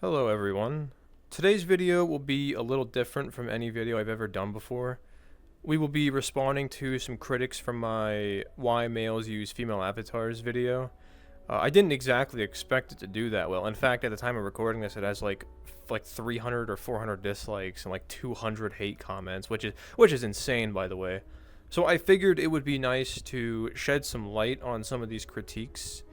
Hello everyone. Today's video will be a little different from any video I've ever done before. We will be responding to some critics from my Why Males Use Female Avatars video. I didn't exactly expect it to do that well. In fact, at the time of recording this, it has like 300 or 400 dislikes and like 200 hate comments, which is insane, by the way. So I figured it would be nice to shed some light on some of these critiques.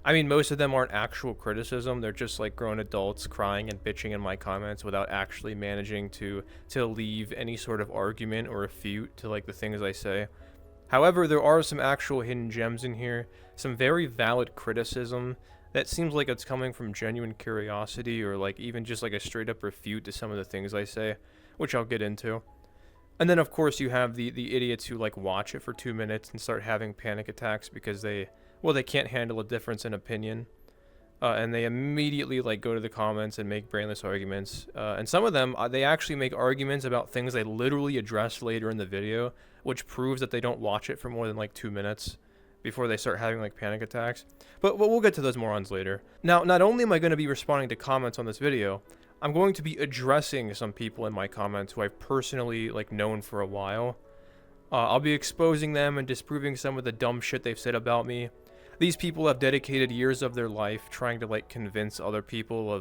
I mean, most of them aren't actual criticism. They're just like grown adults crying and bitching in my comments without actually managing to leave any sort of argument or refute to like the things I say. However, there are some actual hidden gems in here, some very valid criticism that seems like it's coming from genuine curiosity or like even just like a straight up refute to some of the things I say, which I'll get into. And then of course you have the idiots who like watch it for 2 minutes and start having panic attacks because they can't handle a difference in opinion. And they immediately like go to the comments and make brainless arguments. And some of them, they actually make arguments about things they literally address later in the video, which proves that they don't watch it for more than like 2 minutes before they start having like panic attacks. But we'll get to those morons later. Now, not only am I going to be responding to comments on this video, I'm going to be addressing some people in my comments who I've personally like known for a while. I'll be exposing them and disproving some of the dumb shit they've said about me. These people have dedicated years of their life trying to like convince other people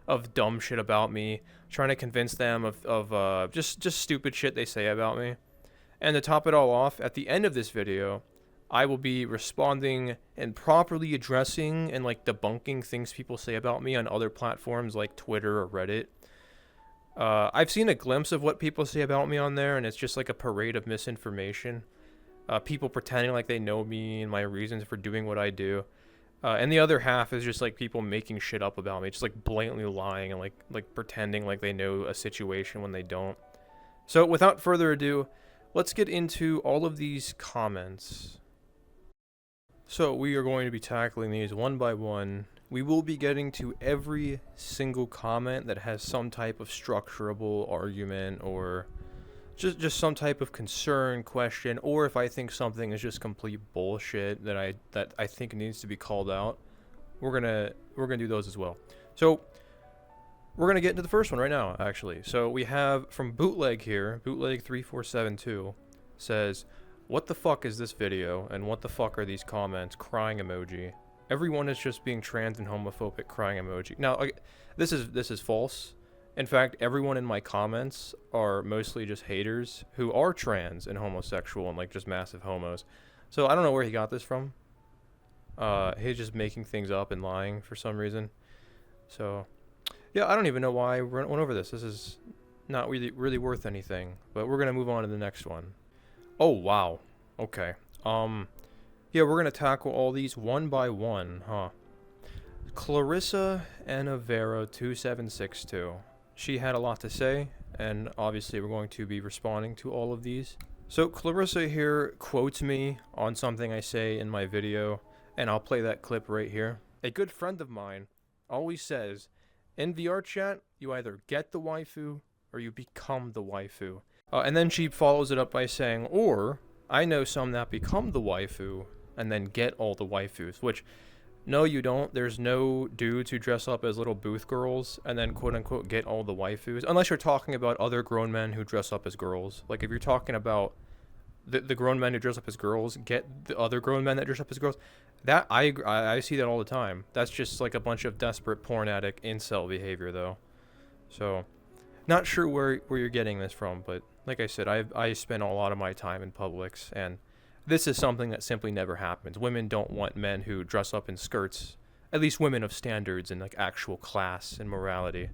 of dumb shit about me, trying to convince them of just stupid shit they say about me. And to top it all off, at the end of this video, I will be responding and properly addressing and like debunking things people say about me on other platforms like Twitter or Reddit. I've seen a glimpse of what people say about me on there, and it's just like a parade of misinformation. People pretending like they know me and my reasons for doing what I do. And the other half is just like people making shit up about me, just like blatantly lying and like pretending like they know a situation when they don't. So without further ado, let's get into all of these comments. So we are going to be tackling these one by one. We will be getting to every single comment that has some type of structurable argument or just some type of concern, question, or if I think something is just complete bullshit that I think needs to be called out, we're gonna do those as well. So we're gonna get into the first one right now, actually. So we have from Bootleg here, Bootleg3472 says, "What the fuck is this video? And what the fuck are these comments? Crying emoji. Everyone is just being trans and homophobic. Crying emoji." Now, this is false. In fact, everyone in my comments are mostly just haters who are trans and homosexual and like just massive homos. So I don't know where he got this from. He's just making things up and lying for some reason. So yeah, I don't even know why we went over this. This is not really worth anything. But we're gonna move on to the next one. Oh wow. Okay. Yeah, we're gonna tackle all these one by one, huh? Clarissa Anavero 2762. She had a lot to say, and obviously we're going to be responding to all of these. So Clarissa here quotes me on something I say in my video, and I'll play that clip right here. "A good friend of mine always says, in VR chat, you either get the waifu or you become the waifu." And then she follows it up by saying, "Or, I know some that become the waifu and then get all the waifus," which, no, you don't. There's no dudes who dress up as little booth girls and then quote-unquote get all the waifus. Unless you're talking about other grown men who dress up as girls. Like, if you're talking about the grown men who dress up as girls get the other grown men that dress up as girls, that I see that all the time. That's just like a bunch of desperate porn addict incel behavior, though. So, not sure where you're getting this from, but like I said, I spend a lot of my time in Publix, and this is something that simply never happens. Women don't want men who dress up in skirts, at least women of standards and like actual class and morality.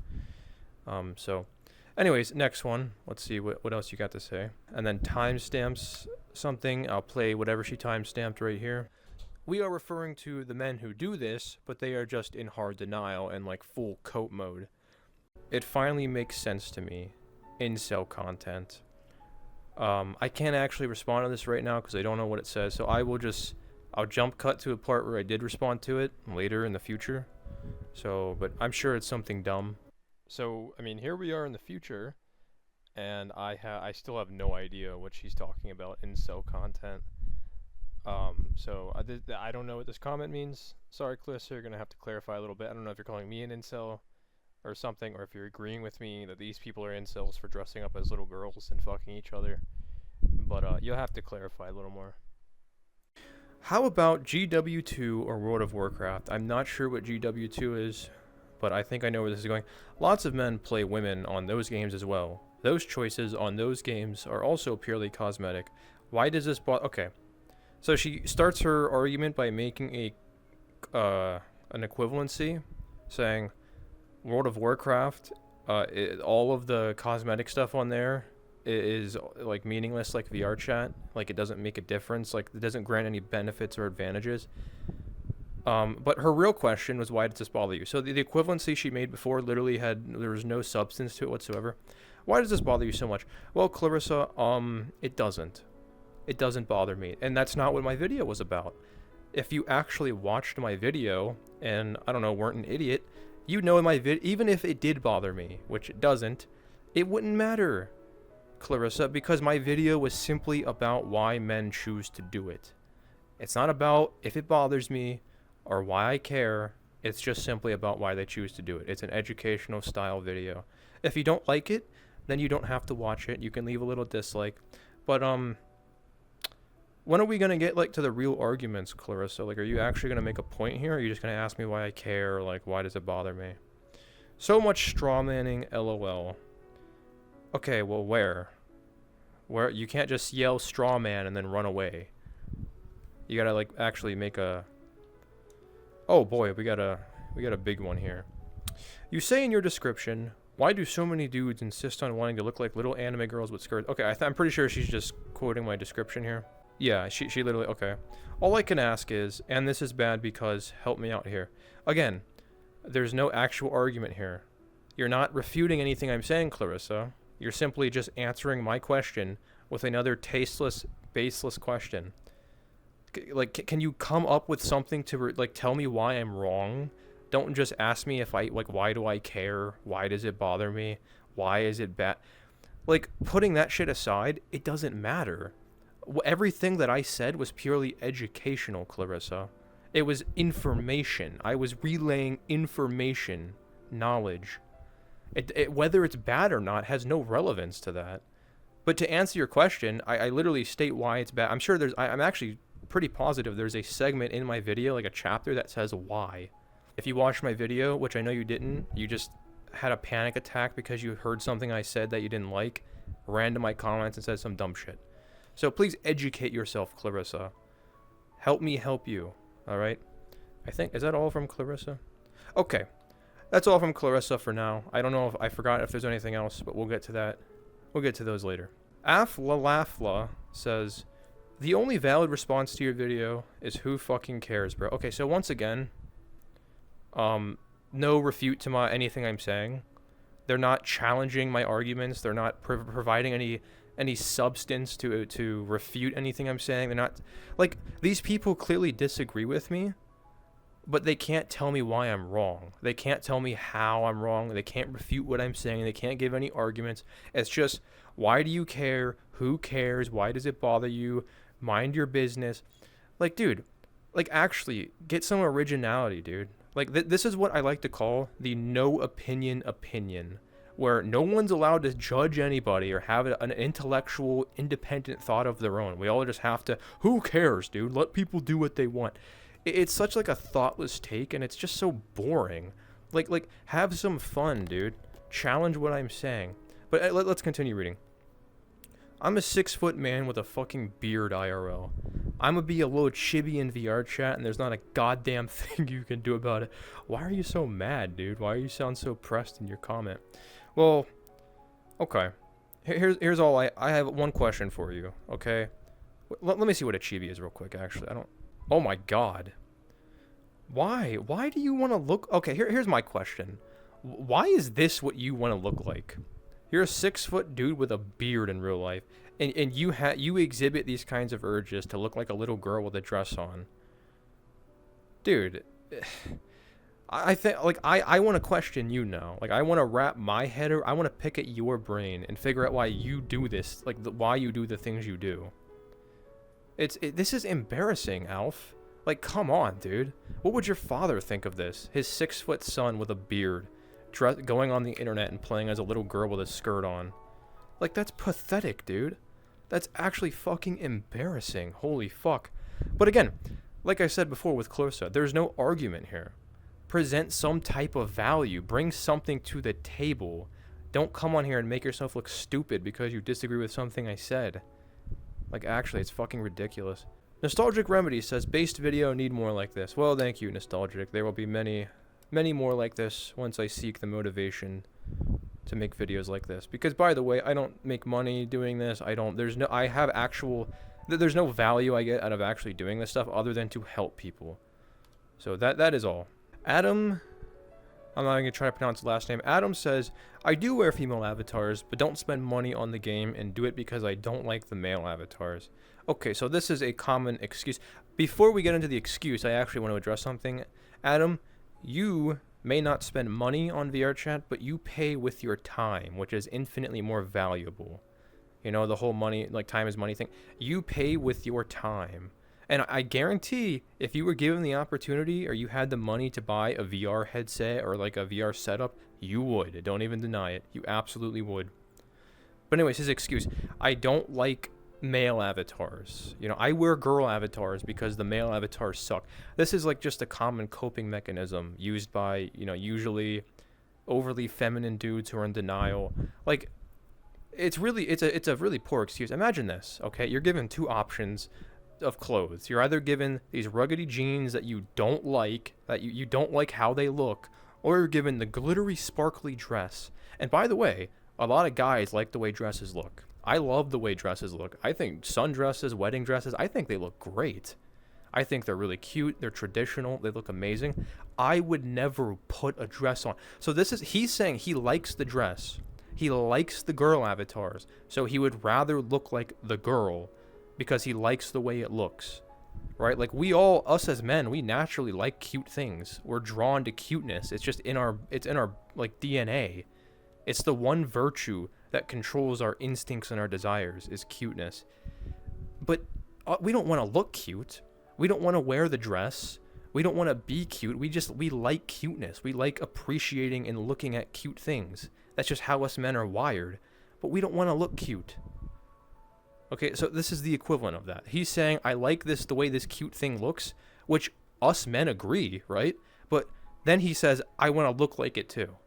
So anyways, next one. Let's see what else you got to say. And then timestamps something. I'll play whatever she timestamped right here. "We are referring to the men who do this, but they are just in hard denial and like full coat mode. It finally makes sense to me. Incel content." I can't actually respond to this right now because I don't know what it says, so I'll jump cut to a part where I did respond to it later in the future. So, but I'm sure it's something dumb. So, I mean, here we are in the future, and I still have no idea what she's talking about, incel content. So I don't know what this comment means. Sorry, Clarissa, you're gonna have to clarify a little bit. I don't know if you're calling me an incel. or something, or if you're agreeing with me that these people are incels for dressing up as little girls and fucking each other. But you'll have to clarify a little more. How about GW2 or World of Warcraft? I'm not sure what GW2 is, but I think I know where this is going. Lots of men play women on those games as well. Those choices on those games are also purely cosmetic. Why does this okay. So she starts her argument by making an equivalency, saying World of Warcraft, all of the cosmetic stuff on there is like meaningless, like VR chat. Like it doesn't make a difference. Like it doesn't grant any benefits or advantages. But her real question was, why does this bother you? So the equivalency she made before literally there was no substance to it whatsoever. Why does this bother you so much? Well, Clarissa, it doesn't. It doesn't bother me. And that's not what my video was about. If you actually watched my video and, I don't know, weren't an idiot, you know my even if it did bother me, which it doesn't, it wouldn't matter, Clarissa, because my video was simply about why men choose to do it. It's not about if it bothers me or why I care. It's just simply about why they choose to do it. It's an educational style video. If you don't like it, then you don't have to watch it. You can leave a little dislike. But when are we gonna get like to the real arguments, Clarissa? Like, are you actually gonna make a point here? Or are you just gonna ask me why I care? Or like, why does it bother me? So much strawmanning, LOL. Okay, well, where? Where? You can't just yell straw man and then run away. You gotta like actually make a. Oh boy, we got a big one here. You say in your description, why do so many dudes insist on wanting to look like little anime girls with skirts? Okay, I'm pretty sure she's just quoting my description here. Yeah, she literally, okay. All I can ask is, and this is bad because, help me out here. Again, there's no actual argument here. You're not refuting anything I'm saying, Clarissa. You're simply just answering my question with another tasteless, baseless question. Like, can you come up with something to, like, tell me why I'm wrong? Don't just ask me if why do I care? Why does it bother me? Why is it bad? Like, putting that shit aside, it doesn't matter. Everything that I said was purely educational, Clarissa. It was information. I was relaying information, knowledge. Whether it's bad or not has no relevance to that. But to answer your question, I literally state why it's bad. I'm sure I'm actually pretty positive there's a segment in my video, like a chapter that says why. If you watched my video, which I know you didn't, you just had a panic attack because you heard something I said that you didn't like, ran to my comments and said some dumb shit. So please educate yourself, Clarissa. Help me help you, all right? Is that all from Clarissa? Okay, that's all from Clarissa for now. I don't know if I forgot if there's anything else, but we'll get to that. We'll get to those later. Aflalafla says, the only valid response to your video is who fucking cares, bro. Okay, so once again, no refute to anything I'm saying. They're not challenging my arguments. They're not providing any substance to refute anything I'm saying. They're not, like, these people clearly disagree with me, but they can't tell me why I'm wrong. They can't tell me how I'm wrong. They can't refute what I'm saying. They can't give any arguments. It's just, why do you care? Who cares? Why does it bother you? Mind your business. Like, dude, like, actually, get some originality, dude. Like, this is what I like to call the no opinion, where no one's allowed to judge anybody or have an intellectual, independent thought of their own. We all just have to, who cares, dude? Let people do what they want. It's such like a thoughtless take, and it's just so boring. Like have some fun, dude. Challenge what I'm saying. But let's continue reading. I'm a 6-foot man with a fucking beard, IRL. I'm gonna be a little chibi in VR chat, and there's not a goddamn thing you can do about it. Why are you so mad, dude? Why are you sound so pressed in your comment? Well, okay. Here's all I have one question for you, okay? Let me see what a chibi is real quick, actually. Oh my god. Why? Why do you want to look... Okay, here's my question. Why is this what you want to look like? You're a 6-foot dude with a beard in real life, and you exhibit these kinds of urges to look like a little girl with a dress on. Dude, I think, like, I want to question you now. Like, I want to wrap my head, I want to pick at your brain and figure out why you do this, like, why you do the things you do. This is embarrassing, Alf. Like, come on, dude. What would your father think of this? His 6-foot son with a beard, going on the internet and playing as a little girl with a skirt on. Like, that's pathetic, dude. That's actually fucking embarrassing. Holy fuck. But again, like I said before with Kozutoh, there's no argument here. Present some type of value. Bring something to the table. Don't come on here and make yourself look stupid because you disagree with something I said. Like, actually, it's fucking ridiculous. Nostalgic Remedy says, based video, need more like this. Well, thank you, Nostalgic. There will be many, many more like this once I seek the motivation to make videos like this. Because, by the way, I don't make money doing this. There's no value I get out of actually doing this stuff other than to help people. So that is all. Adam, I'm not even going to try to pronounce the last name. Adam says, I do wear female avatars, but don't spend money on the game and do it because I don't like the male avatars. Okay, so this is a common excuse. Before we get into the excuse, I actually want to address something. Adam, you may not spend money on VRChat, but you pay with your time, which is infinitely more valuable. You know, the whole money, like time is money thing. You pay with your time. And I guarantee if you were given the opportunity or you had the money to buy a VR headset or like a VR setup, you would. Don't even deny it. You absolutely would. But anyways, his excuse. I don't like male avatars. You know, I wear girl avatars because the male avatars suck. This is like just a common coping mechanism used by, you know, usually overly feminine dudes who are in denial. Like, it's a really poor excuse. Imagine this, okay? You're given two options of clothes. You're either given these ruggedy jeans that you don't like, that you don't like how they look, or you're given the glittery, sparkly dress. And by the way, a lot of guys like the way dresses look. I love the way dresses look. I think sundresses, wedding dresses, I think they look great. I think they're really cute. They're traditional. They look amazing. I would never put a dress on. So he's saying he likes the dress. He likes the girl avatars. So he would rather look like the girl because he likes the way it looks, right? Like us as men, we naturally like cute things. We're drawn to cuteness. It's just in our like DNA. It's the one virtue that controls our instincts and our desires is cuteness. But we don't want to look cute. We don't want to wear the dress. We don't want to be cute. We like cuteness. We like appreciating and looking at cute things. That's just how us men are wired. But we don't want to look cute. Okay, so this is the equivalent of that. He's saying, I like the way this cute thing looks, which us men agree, right? But then he says, I want to look like it too.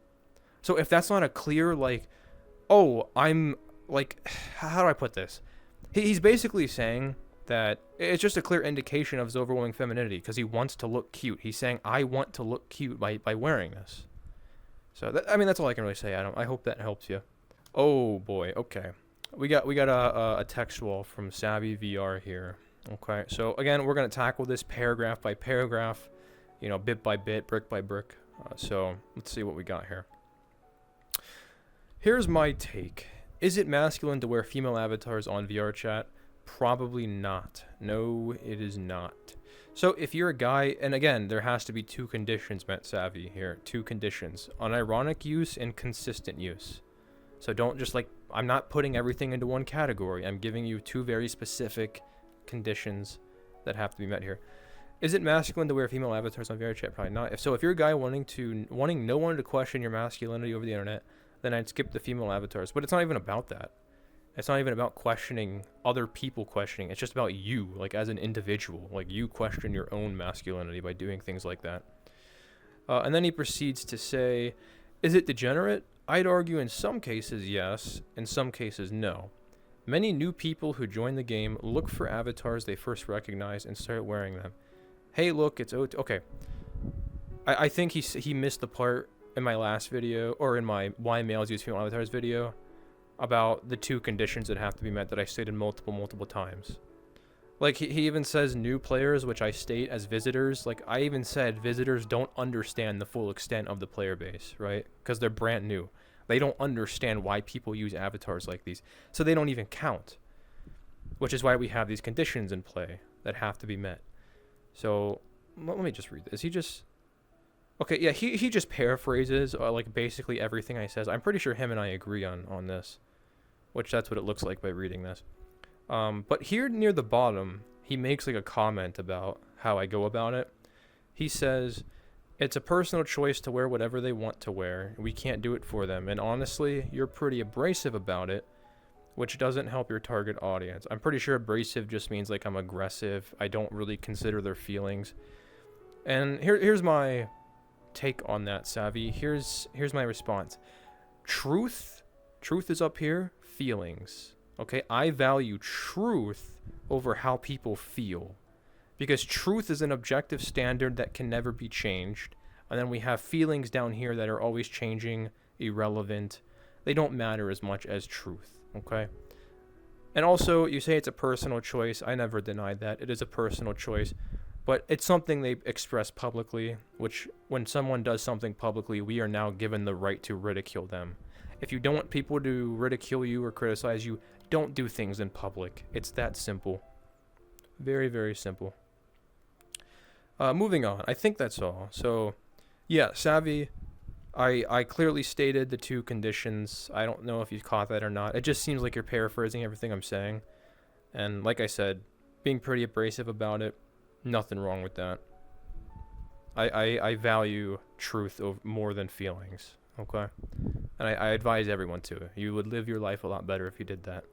So if that's not a clear, like, oh, I'm, like, how do I put this? He's basically saying that it's just a clear indication of his overwhelming femininity because he wants to look cute. He's saying, I want to look cute by wearing this. So, that's all I can really say, Adam. I hope that helps you. Oh, boy. Okay. We got a text wall from Savvy VR here. Okay, so again, we're going to tackle this paragraph by paragraph, you know, bit by bit, brick by brick. So let's see what we got here. Here's my take. Is it masculine to wear female avatars on VRChat? Probably not. No, it is not. So if you're a guy, and again, there has to be two conditions met, Savvy, here. Two conditions. Unironic use and consistent use. So don't just I'm not putting everything into one category. I'm giving you two very specific conditions that have to be met here. Is it masculine to wear female avatars on VRChat? Probably not. If you're a guy wanting no one to question your masculinity over the internet, then I'd skip the female avatars. But it's not even about that. It's not even about questioning other people questioning. It's just about you, like as an individual. Like you question your own masculinity by doing things like that. And then he proceeds to say, is it degenerate? I'd argue in some cases yes, in some cases no. Many new people who join the game look for avatars they first recognize and start wearing them. Hey, look, it's okay. I think he missed the part in my last video, or in my why males use female avatars video, about the two conditions that have to be met that I stated multiple times. Like, he even says new players, which I state as visitors. Like, I even said visitors don't understand the full extent of the player base, right? Because they're brand new. They don't understand why people use avatars like these. So they don't even count. Which is why we have these conditions in play that have to be met. So, let me just read this. He just... Okay, yeah, he just paraphrases, like, basically everything I says. I'm pretty sure him and I agree on this. Which that's what it looks like by reading this. But here near the bottom, he makes like a comment about how I go about it. He says, It's a personal choice to wear whatever they want to wear. We can't do it for them. And honestly, you're pretty abrasive about it, which doesn't help your target audience. I'm pretty sure abrasive just means like I'm aggressive. I don't really consider their feelings. And here's my take on that, Savvy. Here's my response. Truth is up here. Feelings. Okay, I value truth over how people feel. Because truth is an objective standard that can never be changed. And then we have feelings down here that are always changing, irrelevant. They don't matter as much as truth, okay? And also, you say it's a personal choice. I never denied that. It is a personal choice. But it's something they express publicly, which when someone does something publicly, we are now given the right to ridicule them. If you don't want people to ridicule you or criticize you, don't do things in public. It's that simple. Very, very simple. Moving on. I think that's all. So, yeah, Savvy, I clearly stated the 2 conditions. I don't know if you caught that or not. It just seems like you're paraphrasing everything I'm saying. And like I said, being pretty abrasive about it, nothing wrong with that. I value truth more than feelings, okay? And I advise everyone to. You would live your life a lot better if you did that.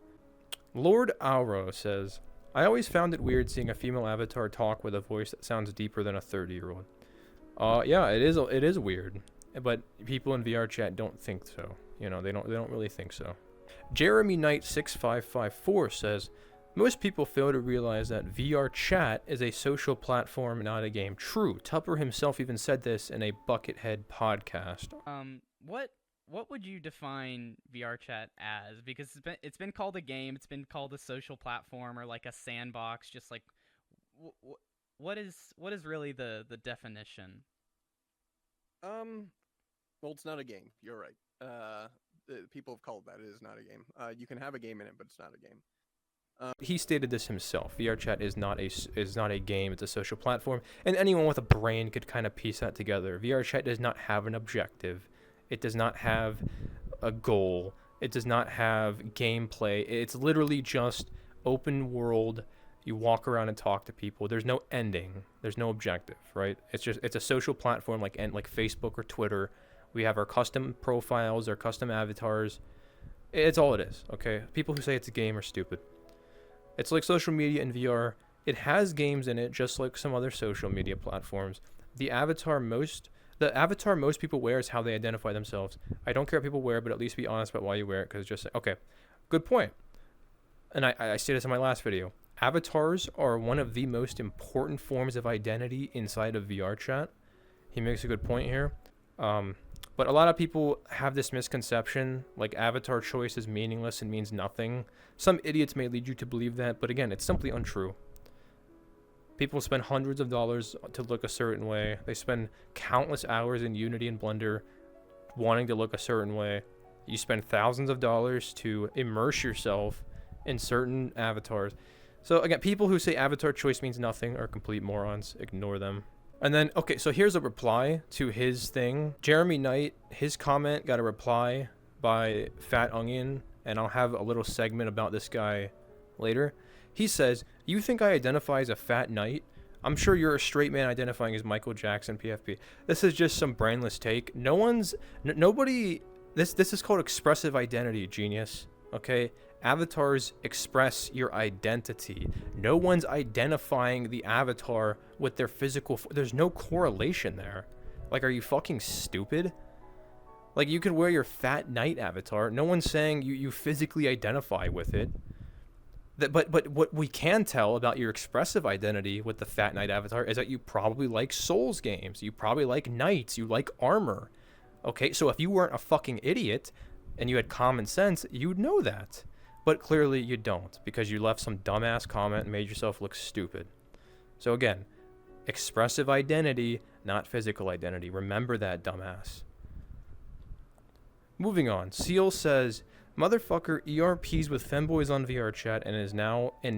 Lord Auro says, I always found it weird seeing a female avatar talk with a voice that sounds deeper than a 30-year-old. Yeah, it is weird, but people in VR chat don't think so. You know, they don't really think so. Jeremy Knight 6554 says, most people fail to realize that VR chat is a social platform, not a game. True. Tupper himself even said this in a Buckethead podcast. What would you define VR chat as? Because it's been called a game, it's been called a social platform, or like a sandbox. Just like, what is really the definition? Well, it's not a game. You're right. People have called that. It is not a game. You can have a game in it, but it's not a game. He stated this himself. VR chat is not a game. It's a social platform, and anyone with a brain could kind of piece that together. VR chat does not have an objective. It does not have a goal. It does not have gameplay. It's literally just open world. You walk around and talk to people. There's no ending. There's no objective, right? It's a social platform like Facebook or Twitter. We have our custom profiles, our custom avatars. It's all it is, okay? People who say it's a game are stupid. It's like social media in VR. It has games in it, just like some other social media platforms. The avatar most people wear is how they identify themselves. I don't care what people wear, but at least be honest about why you wear it, because just, okay, good point. And I stated this in my last video. Avatars are one of the most important forms of identity inside of VR chat. He makes a good point here. But a lot of people have this misconception, like avatar choice is meaningless and means nothing. Some idiots may lead you to believe that, but again, it's simply untrue. People spend hundreds of dollars to look a certain way. They spend countless hours in Unity and Blender wanting to look a certain way. You spend thousands of dollars to immerse yourself in certain avatars. So again, people who say avatar choice means nothing are complete morons. Ignore them. And then, okay, so here's a reply to his thing. Jeremy Knight, his comment got a reply by Fat Onion, and I'll have a little segment about this guy later. He says, you think I identify as a fat knight? I'm sure you're a straight man identifying as Michael Jackson, PFP. This is just some brainless take. Nobody, this is called expressive identity, genius, okay? Avatars express your identity. No one's identifying the avatar with their physical, there's no correlation there. Like, are you fucking stupid? Like, you could wear your fat knight avatar. No one's saying you physically identify with it. But what we can tell about your expressive identity with the Fat Knight avatar is that you probably like Souls games. You probably like knights. You like armor. Okay, so if you weren't a fucking idiot and you had common sense, you'd know that. But clearly you don't, because you left some dumbass comment and made yourself look stupid. So again, expressive identity, not physical identity. Remember that, dumbass. Moving on. Seal says, motherfucker ERPs with femboys on VR chat and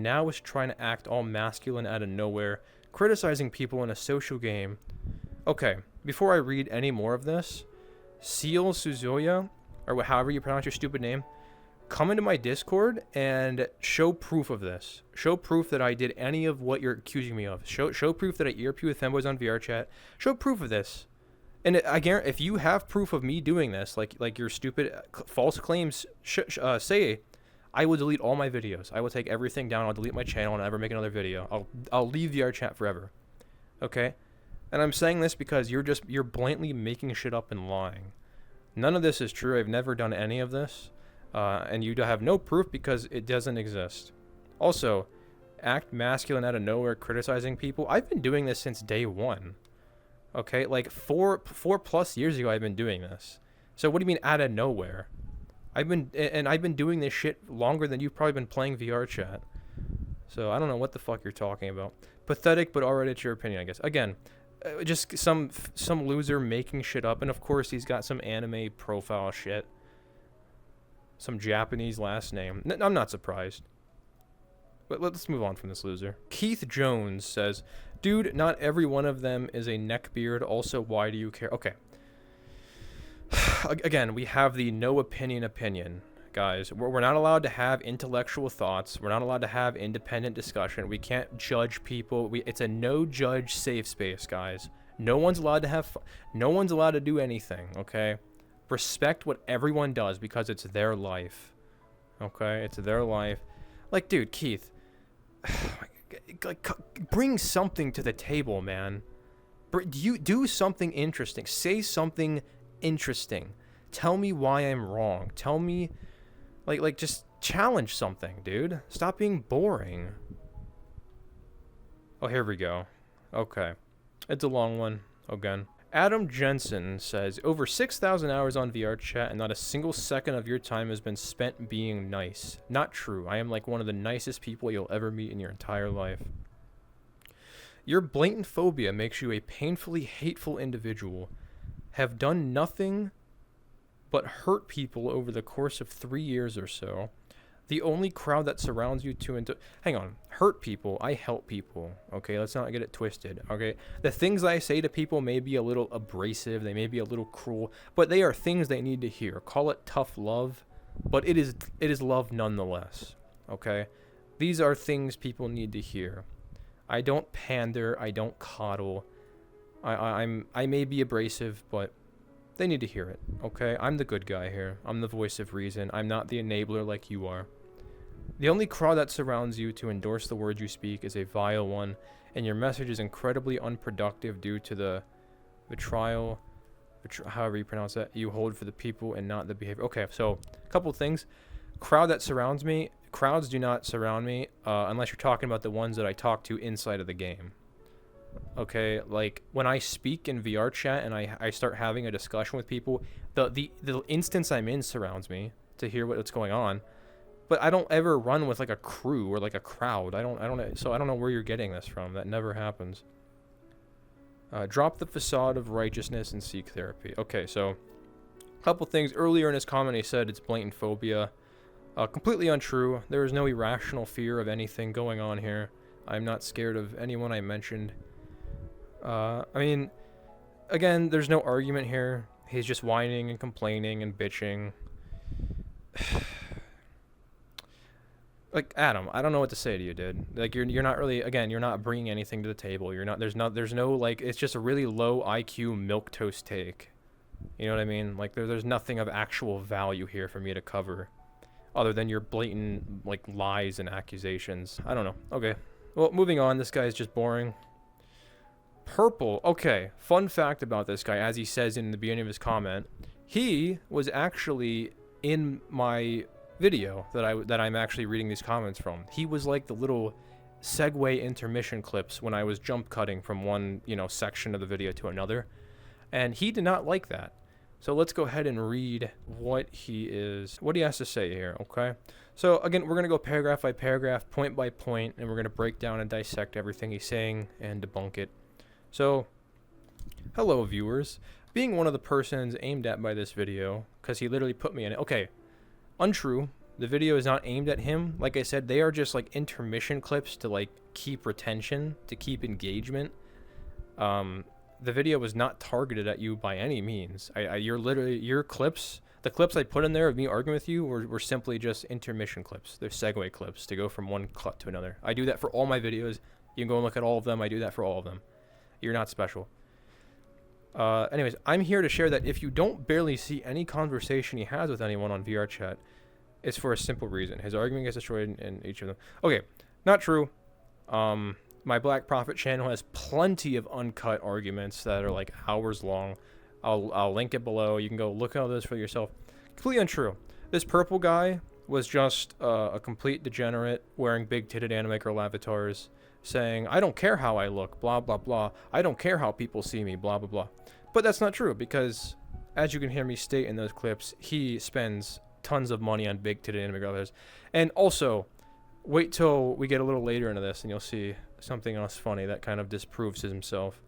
now is trying to act all masculine out of nowhere, criticizing people in a social game. Okay, before I read any more of this, Seal Suzoya, or however you pronounce your stupid name, come into my Discord and show proof of this. Show proof that I did any of what you're accusing me of. Show proof that I ERP with femboys on VR chat. Show proof of this. And I guarantee, if you have proof of me doing this, like your stupid false claims say, I will delete all my videos. I will take everything down. I'll delete my channel and never make another video. I'll leave VR chat forever. Okay? And I'm saying this because you're blatantly making shit up and lying. None of this is true. I've never done any of this. And you have no proof because it doesn't exist. Also, act masculine out of nowhere criticizing people. I've been doing this since day one. Okay? Like 4+ years ago I've been doing this. So what do you mean out of nowhere? I've been doing this shit longer than you've probably been playing VR chat. So I don't know what the fuck you're talking about. Pathetic, but alright, it's your opinion, I guess. Again, just some loser making shit up, and of course he's got some anime profile shit, some Japanese last name. I'm not surprised. But let's move on from this loser. Keith Jones says, "Dude, not every one of them is a neckbeard. Also, why do you care?" Okay. Again, we have the no opinion, guys. We're not allowed to have intellectual thoughts. We're not allowed to have independent discussion. We can't judge people. It's a no judge safe space, guys. No one's allowed to have no one's allowed to do anything, okay? Respect what everyone does because it's their life. Okay? It's their life. Like, dude, Keith, like, bring something to the table, man. Do something interesting. Say something interesting. Tell me why I'm wrong. Tell me, like just challenge something, dude. Stop being boring. Oh, here we go. Okay. It's a long one. Again. Adam Jensen says, over 6,000 hours on VR chat and not a single second of your time has been spent being nice. Not true. I am like one of the nicest people you'll ever meet in your entire life. Your blatant phobia makes you a painfully hateful individual. Have done nothing but hurt people over the course of 3 years or so. The only crowd that surrounds you hang on, hurt people, I help people, okay? Let's not get it twisted, okay? The things I say to people may be a little abrasive, they may be a little cruel, but they are things they need to hear. Call it tough love, but it is love nonetheless, okay? These are things people need to hear. I don't pander, I don't coddle. I may be abrasive, but they need to hear it, okay? I'm the good guy here. I'm the voice of reason. I'm not the enabler like you are. The only crowd that surrounds you to endorse the words you speak is a vile one, and your message is incredibly unproductive due to the betrayal, however you pronounce that, you hold for the people and not the behavior. Okay, so a couple things. Crowd that surrounds me. Crowds do not surround me unless you're talking about the ones that I talk to inside of the game. Okay, like when I speak in VR chat and I start having a discussion with people, the instance I'm in surrounds me to hear what's going on, but I don't ever run with like a crew or like a crowd. So I don't know where you're getting this from. That never happens. Drop the facade of righteousness and seek therapy. Okay, so a couple things. Earlier in his comment he said it's blatant phobia. Completely untrue. There is no irrational fear of anything going on here. I'm not scared of anyone I mentioned. I mean, again, there's no argument here. He's just whining and complaining and bitching. Like, Adam, I don't know what to say to you, dude. Like, you're not really, again, you're not bringing anything to the table. There's no, like, it's just a really low IQ milquetoast take. You know what I mean? Like, there's nothing of actual value here for me to cover other than your blatant, like, lies and accusations. I don't know. Okay. Well, moving on. This guy is just boring. Purple. Okay. Fun fact about this guy, as he says in the beginning of his comment, he was actually in my video that I'm actually reading these comments from. He was like the little segue intermission clips when I was jump cutting from one, section of the video to another. And he did not like that. So let's go ahead and read what he has to say here, okay? So again, we're going to go paragraph by paragraph, point by point, and we're going to break down and dissect everything he's saying and debunk it. So, hello viewers. Being one of the persons aimed at by this video, because he literally put me in it. Okay, untrue. The video is not aimed at him. Like I said, they are just like intermission clips to like keep retention, to keep engagement. The video was not targeted at you by any means. Your clips, the clips I put in there of me arguing with you were simply just intermission clips. They're segue clips to go from one cut to another. I do that for all my videos. You can go and look at all of them. I do that for all of them. You're not special. Anyways, I'm here to share that if you don't barely see any conversation he has with anyone on VR chat, it's for a simple reason. His argument gets destroyed in each of them. Okay, not true. My Black Prophet channel has plenty of uncut arguments that are like hours long. I'll link it below. You can go look at all this for yourself. Completely untrue. This purple guy was just a complete degenerate wearing big-titted anime girl avatars saying, I don't care how I look, blah, blah, blah. I don't care how people see me, blah, blah, blah. But that's not true because, as you can hear me state in those clips, he spends tons of money on big-titted anime girl avatars. And also, wait till we get a little later into this and you'll see something else funny that kind of disproves himself.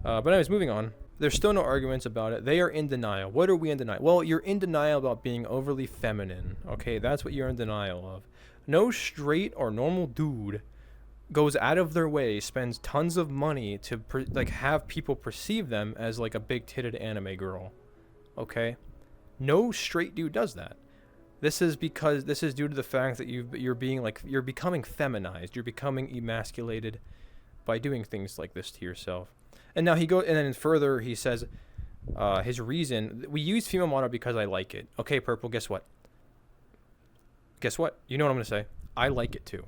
But anyways, moving on. There's still no arguments about it. They are in denial. What are we in denial? Well, you're in denial about being overly feminine. Okay, that's what you're in denial of. No straight or normal dude goes out of their way, spends tons of money to like have people perceive them as like a big-titted anime girl. Okay? No straight dude does that. This is due to the fact that you're becoming feminized. You're becoming emasculated by doing things like this to yourself. And now and then further he says, his reason, we use female model because I like it. Okay, Purple, guess what? Guess what? You know what I'm gonna say. I like it too.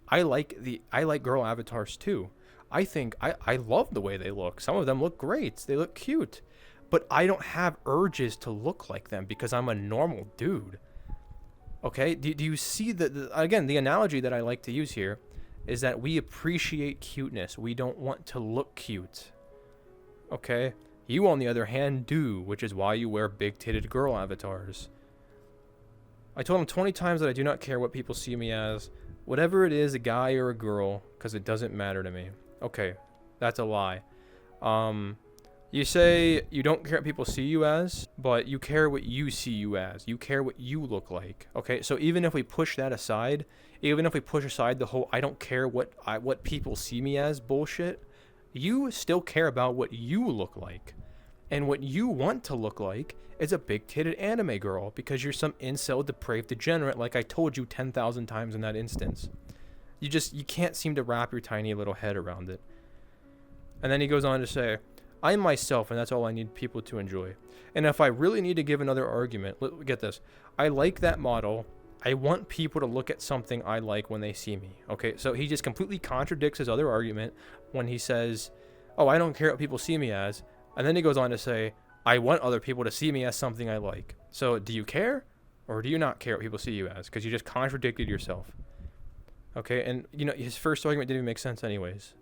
I like girl avatars too. I love the way they look. Some of them look great. They look cute. But I don't have urges to look like them because I'm a normal dude. Okay? Do you see again, the analogy that I like to use here is that we appreciate cuteness. We don't want to look cute. Okay? You, on the other hand, do, which is why you wear big-titted girl avatars. I told him 20 times that I do not care what people see me as. Whatever it is, a guy or a girl, because it doesn't matter to me. Okay, that's a lie. You say you don't care what people see you as, but you care what you see you as. You care what you look like. Okay, so even if we push that aside, even if we push aside the whole I don't care what people see me as bullshit, you still care about what you look like. And what you want to look like is a big-titted anime girl because you're some incel depraved degenerate like I told you 10,000 times in that instance. You can't seem to wrap your tiny little head around it. And then he goes on to say, I'm myself and that's all I need people to enjoy. And if I really need to give another argument, get this. I like that model. I want people to look at something I like when they see me. Okay, so he just completely contradicts his other argument when he says, oh, I don't care what people see me as. And then he goes on to say, I want other people to see me as something I like. So do you care or do you not care what people see you as? Because you just contradicted yourself. Okay, and you know, his first argument didn't even make sense anyways.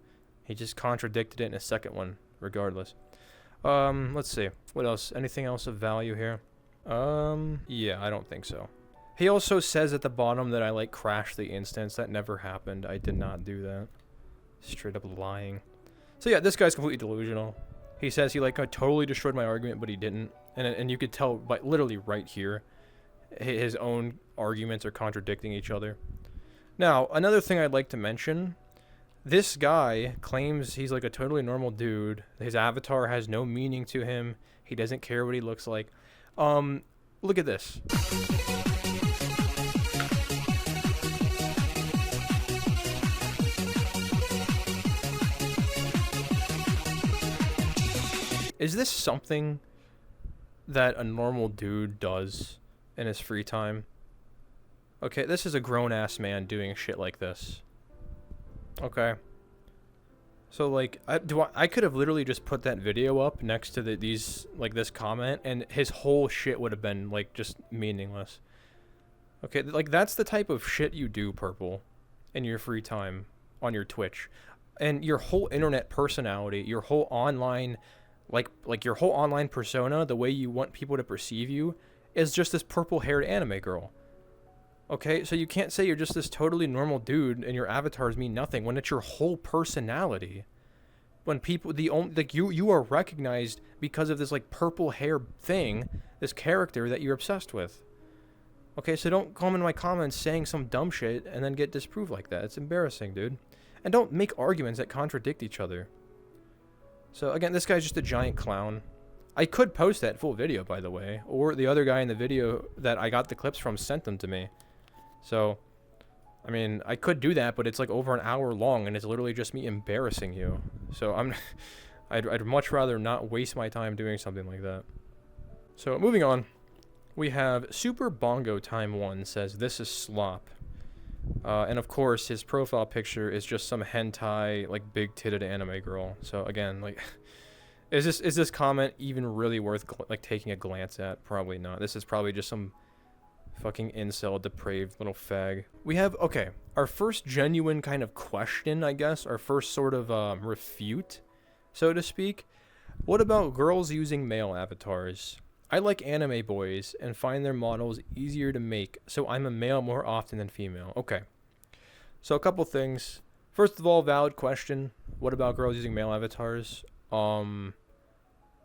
He just contradicted it in his second one, regardless. Let's see. What else? Anything else of value here? Yeah, I don't think so. He also says at the bottom that I like crashed the instance. That never happened. I did not do that. Straight up lying. So yeah, this guy's completely delusional. He says he like totally destroyed my argument, but he didn't. And you could tell by literally right here, his own arguments are contradicting each other. Now, another thing I'd like to mention, this guy claims he's like a totally normal dude. His avatar has no meaning to him. He doesn't care what he looks like. Look at this. Is this something that a normal dude does in his free time? Okay, this is a grown-ass man doing shit like this. Okay. So, like, I could have literally just put that video up next to this comment, and his whole shit would have been, like, just meaningless. Okay, like, that's the type of shit you do, Purple, in your free time on your Twitch. And your whole internet personality, your whole online... Like your whole online persona, the way you want people to perceive you, is just this purple-haired anime girl. Okay, so you can't say you're just this totally normal dude and your avatars mean nothing when it's your whole personality. When people, you are recognized because of this like purple hair thing, this character that you're obsessed with. Okay, so don't come in my comments saying some dumb shit and then get disproved like that. It's embarrassing, dude. And don't make arguments that contradict each other. So again, this guy's just a giant clown. I could post that full video, by the way, or the other guy in the video that I got the clips from sent them to me. So, I mean, I could do that, but it's like over an hour long, and it's literally just me embarrassing you. So I'd much rather not waste my time doing something like that. So moving on, we have Super Bongo Time 1 says this is slop. And of course his profile picture is just some hentai like big titted anime girl. So again, like is this comment even really worth like taking a glance at? Probably not. This is probably just some fucking incel depraved little fag. We have, okay, our first genuine kind of question, I guess, our first sort of refute, so to speak. What about girls using male avatars? I like anime boys and find their models easier to make, so I'm a male more often than female. Okay. So a couple things. First of all, valid question. What about girls using male avatars?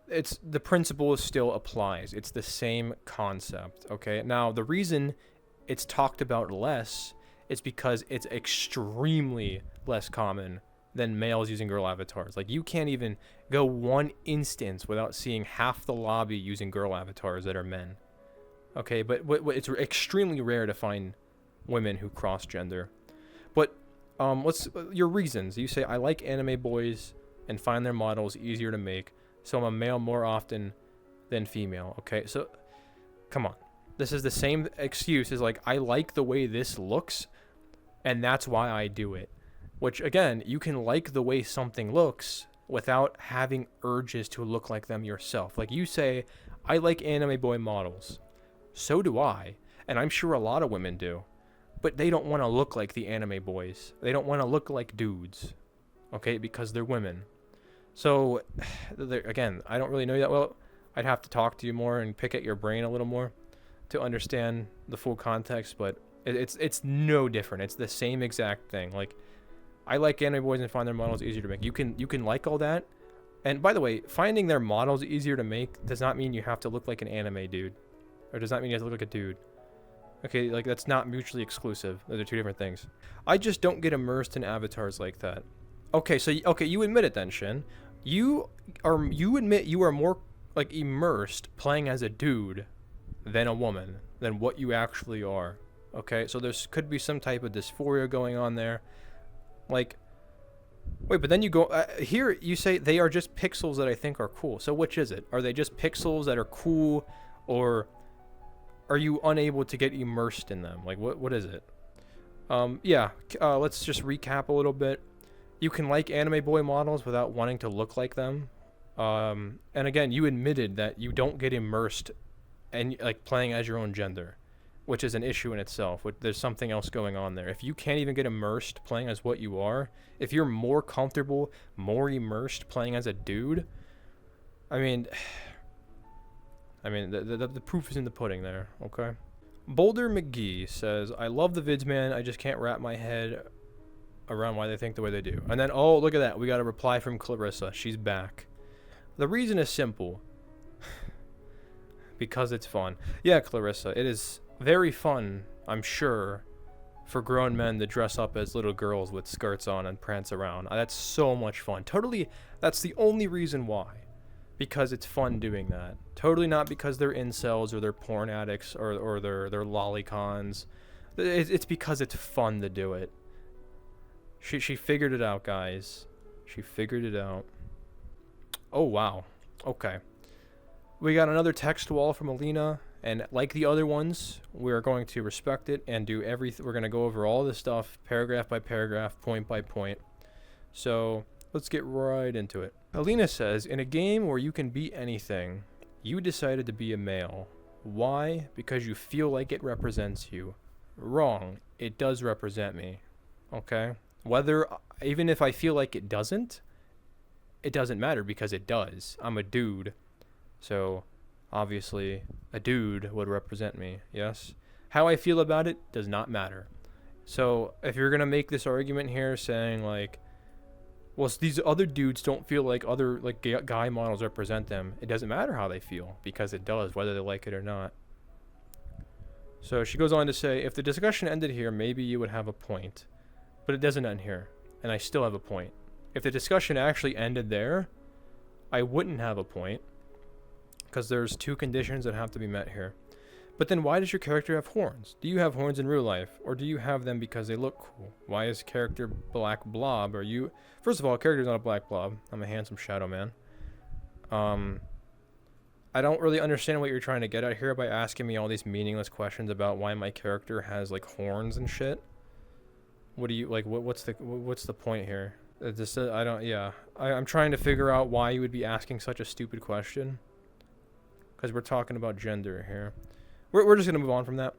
It's the principle still applies. It's the same concept, okay? Now, the reason it's talked about less is because it's extremely less common than males using girl avatars. Like, you can't even go one instance without seeing half the lobby using girl avatars that are men. Okay, but it's extremely rare to find women who cross gender. But what's your reasons? You say I like anime boys and find their models easier to make, so I'm a male more often than female. Okay, so come on. This is the same excuse as like I like the way this looks and that's why I do it. Which again, you can like the way something looks without having urges to look like them yourself. Like you say, I like anime boy models. So do I, and I'm sure a lot of women do. But they don't want to look like the anime boys. They don't want to look like dudes. Okay, because they're women. So, again, I don't really know you that well. I'd have to talk to you more and pick at your brain a little more to understand the full context, but it's no different. It's the same exact thing. Like, I like anime boys and find their models easier to make. You can like all that. And by the way, finding their models easier to make does not mean you have to look like an anime dude. Or does not mean you have to look like a dude. Okay, like that's not mutually exclusive. Those are two different things. I just don't get immersed in avatars like that. Okay, so you admit it then, Shin. You admit you are more like immersed playing as a dude than a woman, than what you actually are. Okay, so there's could be some type of dysphoria going on there. Like, wait, but then you go here. You say they are just pixels that I think are cool. So which is it? Are they just pixels that are cool, or are you unable to get immersed in them? Like, what is it? Let's just recap a little bit. You can like anime boy models without wanting to look like them. And again, you admitted that you don't get immersed and like playing as your own gender, which is an issue in itself. There's something else going on there. If you can't even get immersed playing as what you are, if you're more comfortable, more immersed playing as a dude, I mean, the proof is in the pudding there, okay? Boulder McGee says, I love the vids, man. I just can't wrap my head around why they think the way they do. And then, oh, look at that. We got a reply from Clarissa. She's back. The reason is simple. Because it's fun. Yeah, Clarissa, it is very fun, I'm sure, for grown men to dress up as little girls with skirts on and prance around. That's so much fun. Totally, that's the only reason why. Because it's fun doing that. Totally not because they're incels or they're porn addicts or they're lolicons. It's because it's fun to do it. She figured it out, guys. She figured it out. Oh, wow. Okay. We got another text wall from Alina, and like the other ones, we're going to respect it and do everything. We're going to go over all this stuff, paragraph by paragraph, point by point. So, let's get right into it. Alina says, in a game where you can be anything, you decided to be a male. Why? Because you feel like it represents you. Wrong. It does represent me. Okay? Even if I feel like it doesn't matter because it does. I'm a dude. So, obviously, a dude would represent me, yes? How I feel about it does not matter. So, if you're going to make this argument here saying, like, well, these other dudes don't feel like other, like, guy models represent them, it doesn't matter how they feel, because it does, whether they like it or not. So, she goes on to say, if the discussion ended here, maybe you would have a point. But it doesn't end here, and I still have a point. If the discussion actually ended there, I wouldn't have a point, because there's two conditions that have to be met here. But then why does your character have horns? Do you have horns in real life, or do you have them because they look cool? Why is character black blob? Are you... First of all, character's not a black blob. I'm a handsome shadow man. I don't really understand what you're trying to get at here by asking me all these meaningless questions about why my character has like horns and shit. What do you like? What's the point here? I don't. Yeah, I'm trying to figure out why you would be asking such a stupid question. Because we're talking about gender here. We're just gonna move on from that.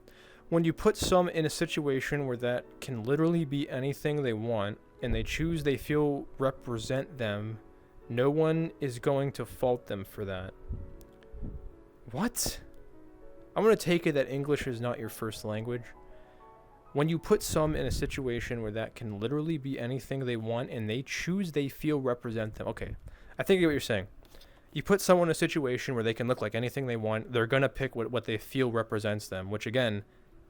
When you put some in a situation where that can literally be anything they want, and they choose they feel represent them, no one is going to fault them for that. What? I'm going to take it that English is not your first language. When you put some in a situation where that can literally be anything they want and they choose they feel represent them. Okay, I think I get what you're saying. You put someone in a situation where they can look like anything they want. They're going to pick what they feel represents them, which again,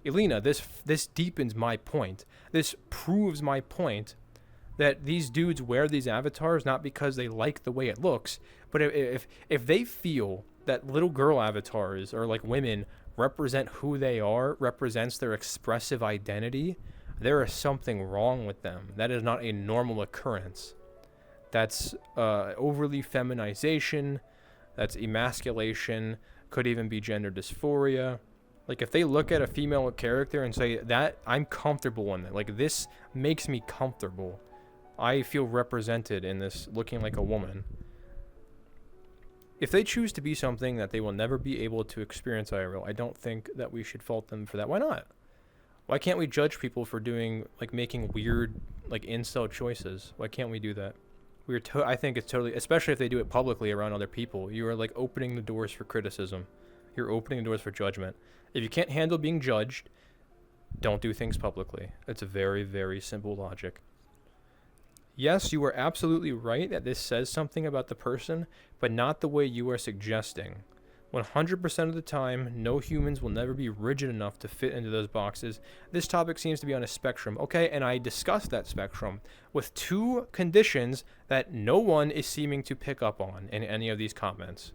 Elena, this deepens my point. This proves my point that these dudes wear these avatars not because they like the way it looks, but if they feel that little girl avatars or like women represent who they are, represents their expressive identity, there is something wrong with them. That is not a normal occurrence. That's overly feminization, that's emasculation, could even be gender dysphoria. Like if they look at a female character and say that I'm comfortable in it, like this makes me comfortable, I feel represented in this looking like a woman. If they choose to be something that they will never be able to experience IRL, I don't think that we should fault them for that. Why not? Why can't we judge people for doing, like, making weird, like, incel choices? Why can't we do that? I think it's totally, especially if they do it publicly around other people, you are, like, opening the doors for criticism. You're opening the doors for judgment. If you can't handle being judged, don't do things publicly. It's a very, very simple logic. Yes, you are absolutely right that this says something about the person, but not the way you are suggesting. 100% of the time, no humans will never be rigid enough to fit into those boxes. This topic seems to be on a spectrum, okay? And I discussed that spectrum with two conditions that no one is seeming to pick up on in any of these comments.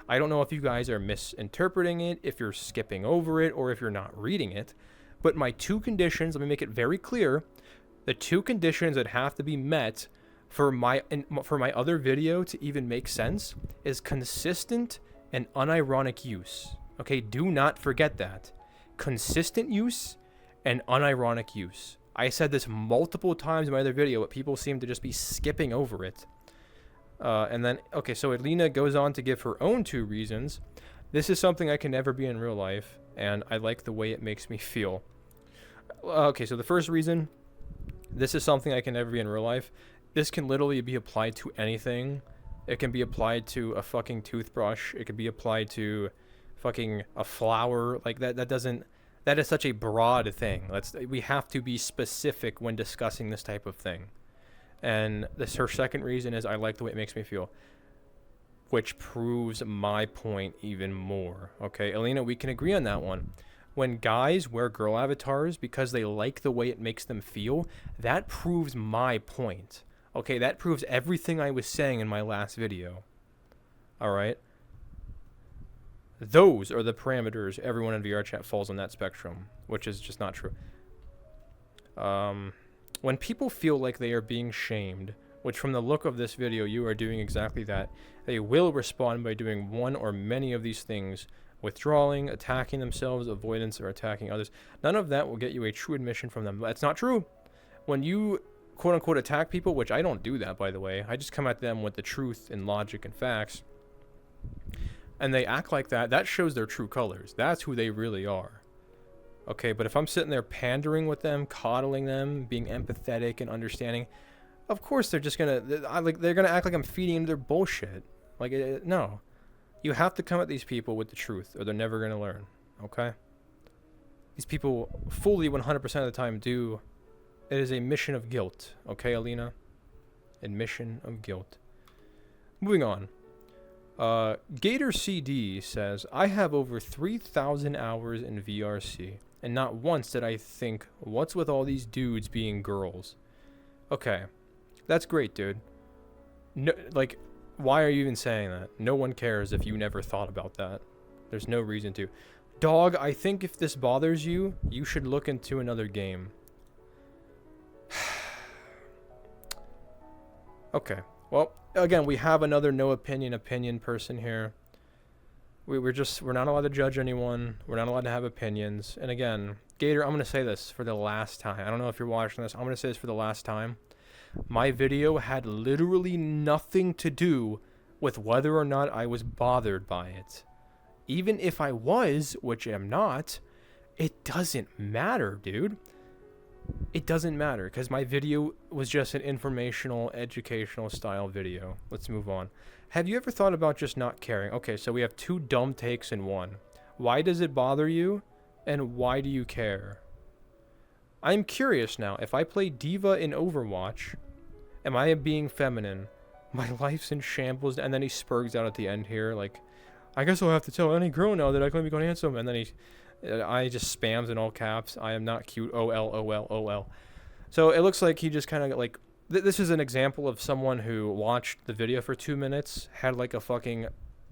I don't know if you guys are misinterpreting it, if you're skipping over it, or if you're not reading it, but my two conditions, let me make it very clear. The two conditions that have to be met for my other video to even make sense is consistent and unironic use. Okay, do not forget that. Consistent use and unironic use. I said this multiple times in my other video, but people seem to just be skipping over it. And then, okay, so Elena goes on to give her own two reasons. This is something I can never be in real life, and I like the way it makes me feel. Okay, so the first reason, this is something I can never be in real life. This can literally be applied to anything. It can be applied to a fucking toothbrush. It could be applied to fucking a flower. Like that is such a broad thing. We have to be specific when discussing this type of thing. And her second reason is I like the way it makes me feel, which proves my point even more. Okay, Elena, we can agree on that one. When guys wear girl avatars because they like the way it makes them feel, that proves my point. Okay, that proves everything I was saying in my last video. Alright? Those are the parameters everyone in VR chat falls on that spectrum, which is just not true. When people feel like they are being shamed, which from the look of this video you are doing exactly that, they will respond by doing one or many of these things: withdrawing, attacking themselves, avoidance, or attacking others. None of that will get you a true admission from them. That's not true. When you quote-unquote attack people, which I don't do that, by the way, I just come at them with the truth and logic and facts, and they act like that, that shows their true colors. That's who they really are. Okay, but if I'm sitting there pandering with them, coddling them, being empathetic and understanding, of course they're just gonna, they're gonna act like I'm feeding into their bullshit. Like, no. You have to come at these people with the truth, or they're never going to learn, okay? These people fully 100% of the time do. It is a mission of guilt, okay, Alina? Admission of guilt. Moving on. Gator CD says, I have over 3,000 hours in VRC, and not once did I think, what's with all these dudes being girls? Okay, that's great, dude. No, like, why are you even saying that? No one cares if you never thought about that. There's no reason to. Dog, I think if this bothers you, you should look into another game. Okay. Well, again, we have another no opinion person here. We're not allowed to judge anyone. We're not allowed to have opinions. And again, Gator, I'm going to say this for the last time. I don't know if you're watching this. I'm going to say this for the last time. My video had literally nothing to do with whether or not I was bothered by it. Even if I was, which I'm not, it doesn't matter, dude. It doesn't matter because my video was just an informational, educational style video. Let's move on. Have you ever thought about just not caring? Okay, so we have two dumb takes in one. Why does it bother you? And why do you care? I'm curious now. If I play Diva in Overwatch, am I being feminine? My life's in shambles. And then he spurgs out at the end here like, I guess I'll have to tell any girl now that I can become handsome. And then I just spams in all caps. I am not cute. OL. So it looks like he just kind of like, this is an example of someone who watched the video for 2 minutes, had like a fucking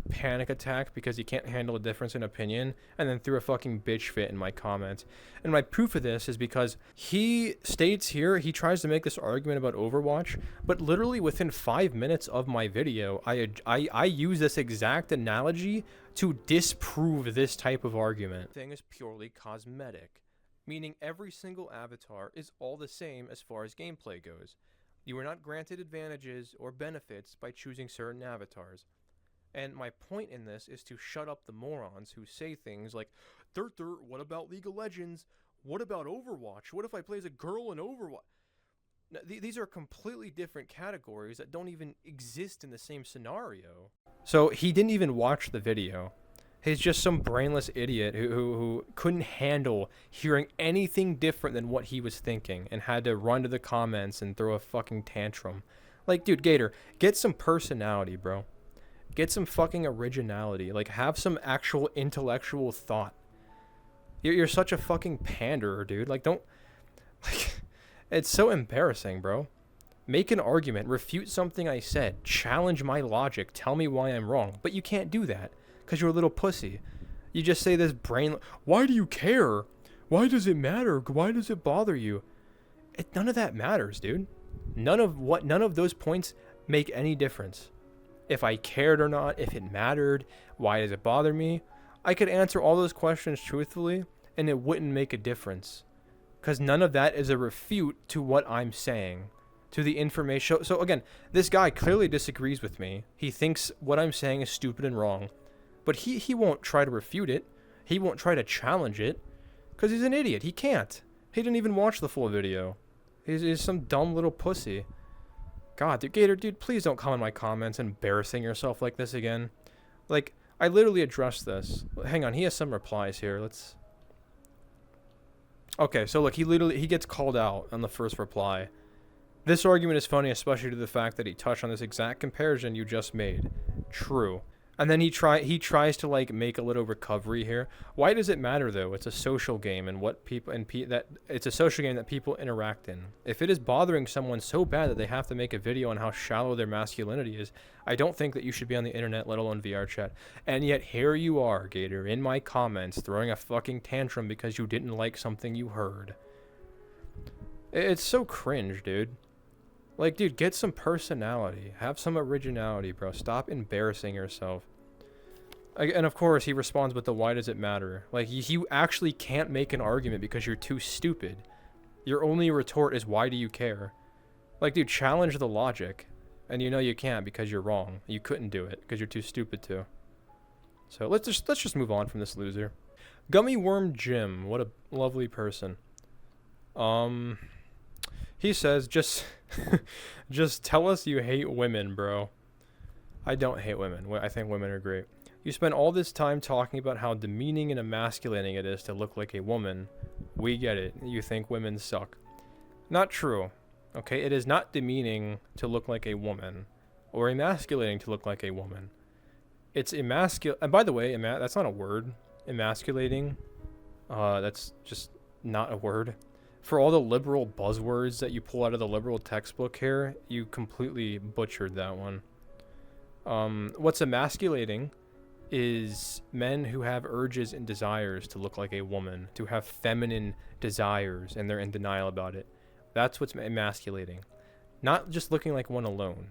panic attack because he can't handle a difference in opinion, and then threw a fucking bitch fit in my comments. And my proof of this is because he states here, he tries to make this argument about Overwatch, but literally within 5 minutes of my video, I use this exact analogy to disprove this type of argument. Thing is purely cosmetic, meaning every single avatar is all the same as far as gameplay goes. You are not granted advantages or benefits by choosing certain avatars. And my point in this is to shut up the morons who say things like, dirt, what about League of Legends? What about Overwatch? What if I play as a girl in Overwatch? Now, these are completely different categories that don't even exist in the same scenario. So he didn't even watch the video. He's just some brainless idiot who couldn't handle hearing anything different than what he was thinking and had to run to the comments and throw a fucking tantrum. Like, dude, Gator, get some personality, bro. Get some fucking originality. Like, have some actual intellectual thought. You're such a fucking panderer, dude. Like, don't... Like, it's so embarrassing, bro. Make an argument. Refute something I said. Challenge my logic. Tell me why I'm wrong. But you can't do that. Because you're a little pussy. You just say this brain... Why do you care? Why does it matter? Why does it bother you? None of that matters, dude. None of those points make any difference. If I cared or not, if it mattered, why does it bother me? I could answer all those questions truthfully, and it wouldn't make a difference. Because none of that is a refute to what I'm saying, to the information. So again, this guy clearly disagrees with me. He thinks what I'm saying is stupid and wrong. But he won't try to refute it. He won't try to challenge it. Because he's an idiot. He can't. He didn't even watch the full video. He's some dumb little pussy. God, dude, Gator, dude, please don't comment in my comments embarrassing yourself like this again. Like, I literally addressed this. Hang on, he has some replies here. Let's... Okay, so look, he gets called out on the first reply. This argument is funny, especially to the fact that he touched on this exact comparison you just made. True. And then he tries to like make a little recovery here. Why does it matter though? It's a social game, and what people it's a social game that people interact in. If it is bothering someone so bad that they have to make a video on how shallow their masculinity is, I don't think that you should be on the internet, let alone VR chat. And yet here you are, Gator, in my comments throwing a fucking tantrum because you didn't like something you heard. It's so cringe, dude. Like, dude, get some personality. Have some originality, bro. Stop embarrassing yourself. And of course, he responds with the why does it matter? Like, you actually can't make an argument because you're too stupid. Your only retort is why do you care? Like, dude, challenge the logic. And you know you can't because you're wrong. You couldn't do it because you're too stupid to. So let's just move on from this loser. Gummy Worm Jim. What a lovely person. He says, just tell us you hate women, bro. I don't hate women. I think women are great. You spend all this time talking about how demeaning and emasculating it is to look like a woman. We get it. You think women suck. Not true. Okay, it is not demeaning to look like a woman, or emasculating to look like a woman. It's emasculating. And by the way, that's not a word. Emasculating. That's just not a word. For all the liberal buzzwords that you pull out of the liberal textbook here, you completely butchered that one. What's emasculating is men who have urges and desires to look like a woman, to have feminine desires, and they're in denial about it. That's what's emasculating. Not just looking like one alone.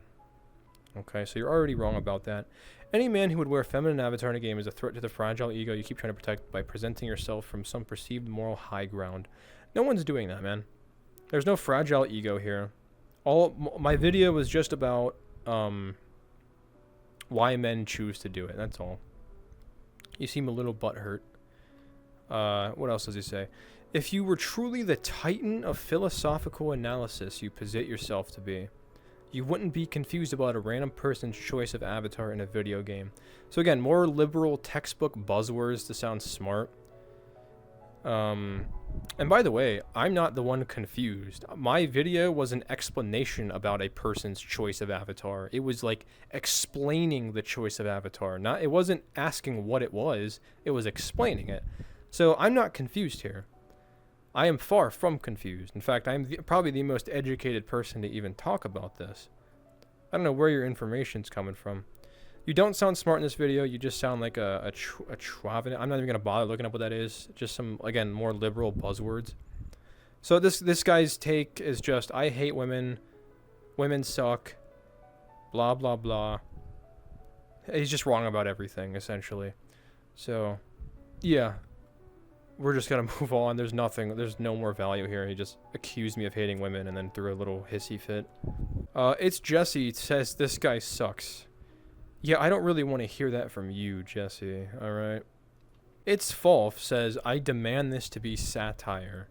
Okay, so you're already wrong about that. Any man who would wear a feminine avatar in a game is a threat to the fragile ego you keep trying to protect by presenting yourself from some perceived moral high ground. No one's doing that, man. There's no fragile ego here. My video was just about why men choose to do it. That's all. You seem a little butthurt. What else does he say? If you were truly the titan of philosophical analysis you posit yourself to be, you wouldn't be confused about a random person's choice of avatar in a video game. So again, more liberal textbook buzzwords to sound smart. And by the way, I'm not the one confused. My video was an explanation about a person's choice of avatar. It was like explaining the choice of avatar. It wasn't asking what it was explaining it. So I'm not confused here. I am far from confused. In fact, I'm probably the most educated person to even talk about this. I don't know where your information's coming from. You don't sound smart in this video. You just sound like a chauvinist. I'm not even going to bother looking up what that is. Just some, again, more liberal buzzwords. So this guy's take is just, I hate women. Women suck. Blah, blah, blah. He's just wrong about everything, essentially. So, yeah. We're just going to move on. There's no more value here. He just accused me of hating women and then threw a little hissy fit. It's Jesse says this guy sucks. Yeah, I don't really want to hear that from you, Jesse, alright? It's Falf says, I demand this to be satire.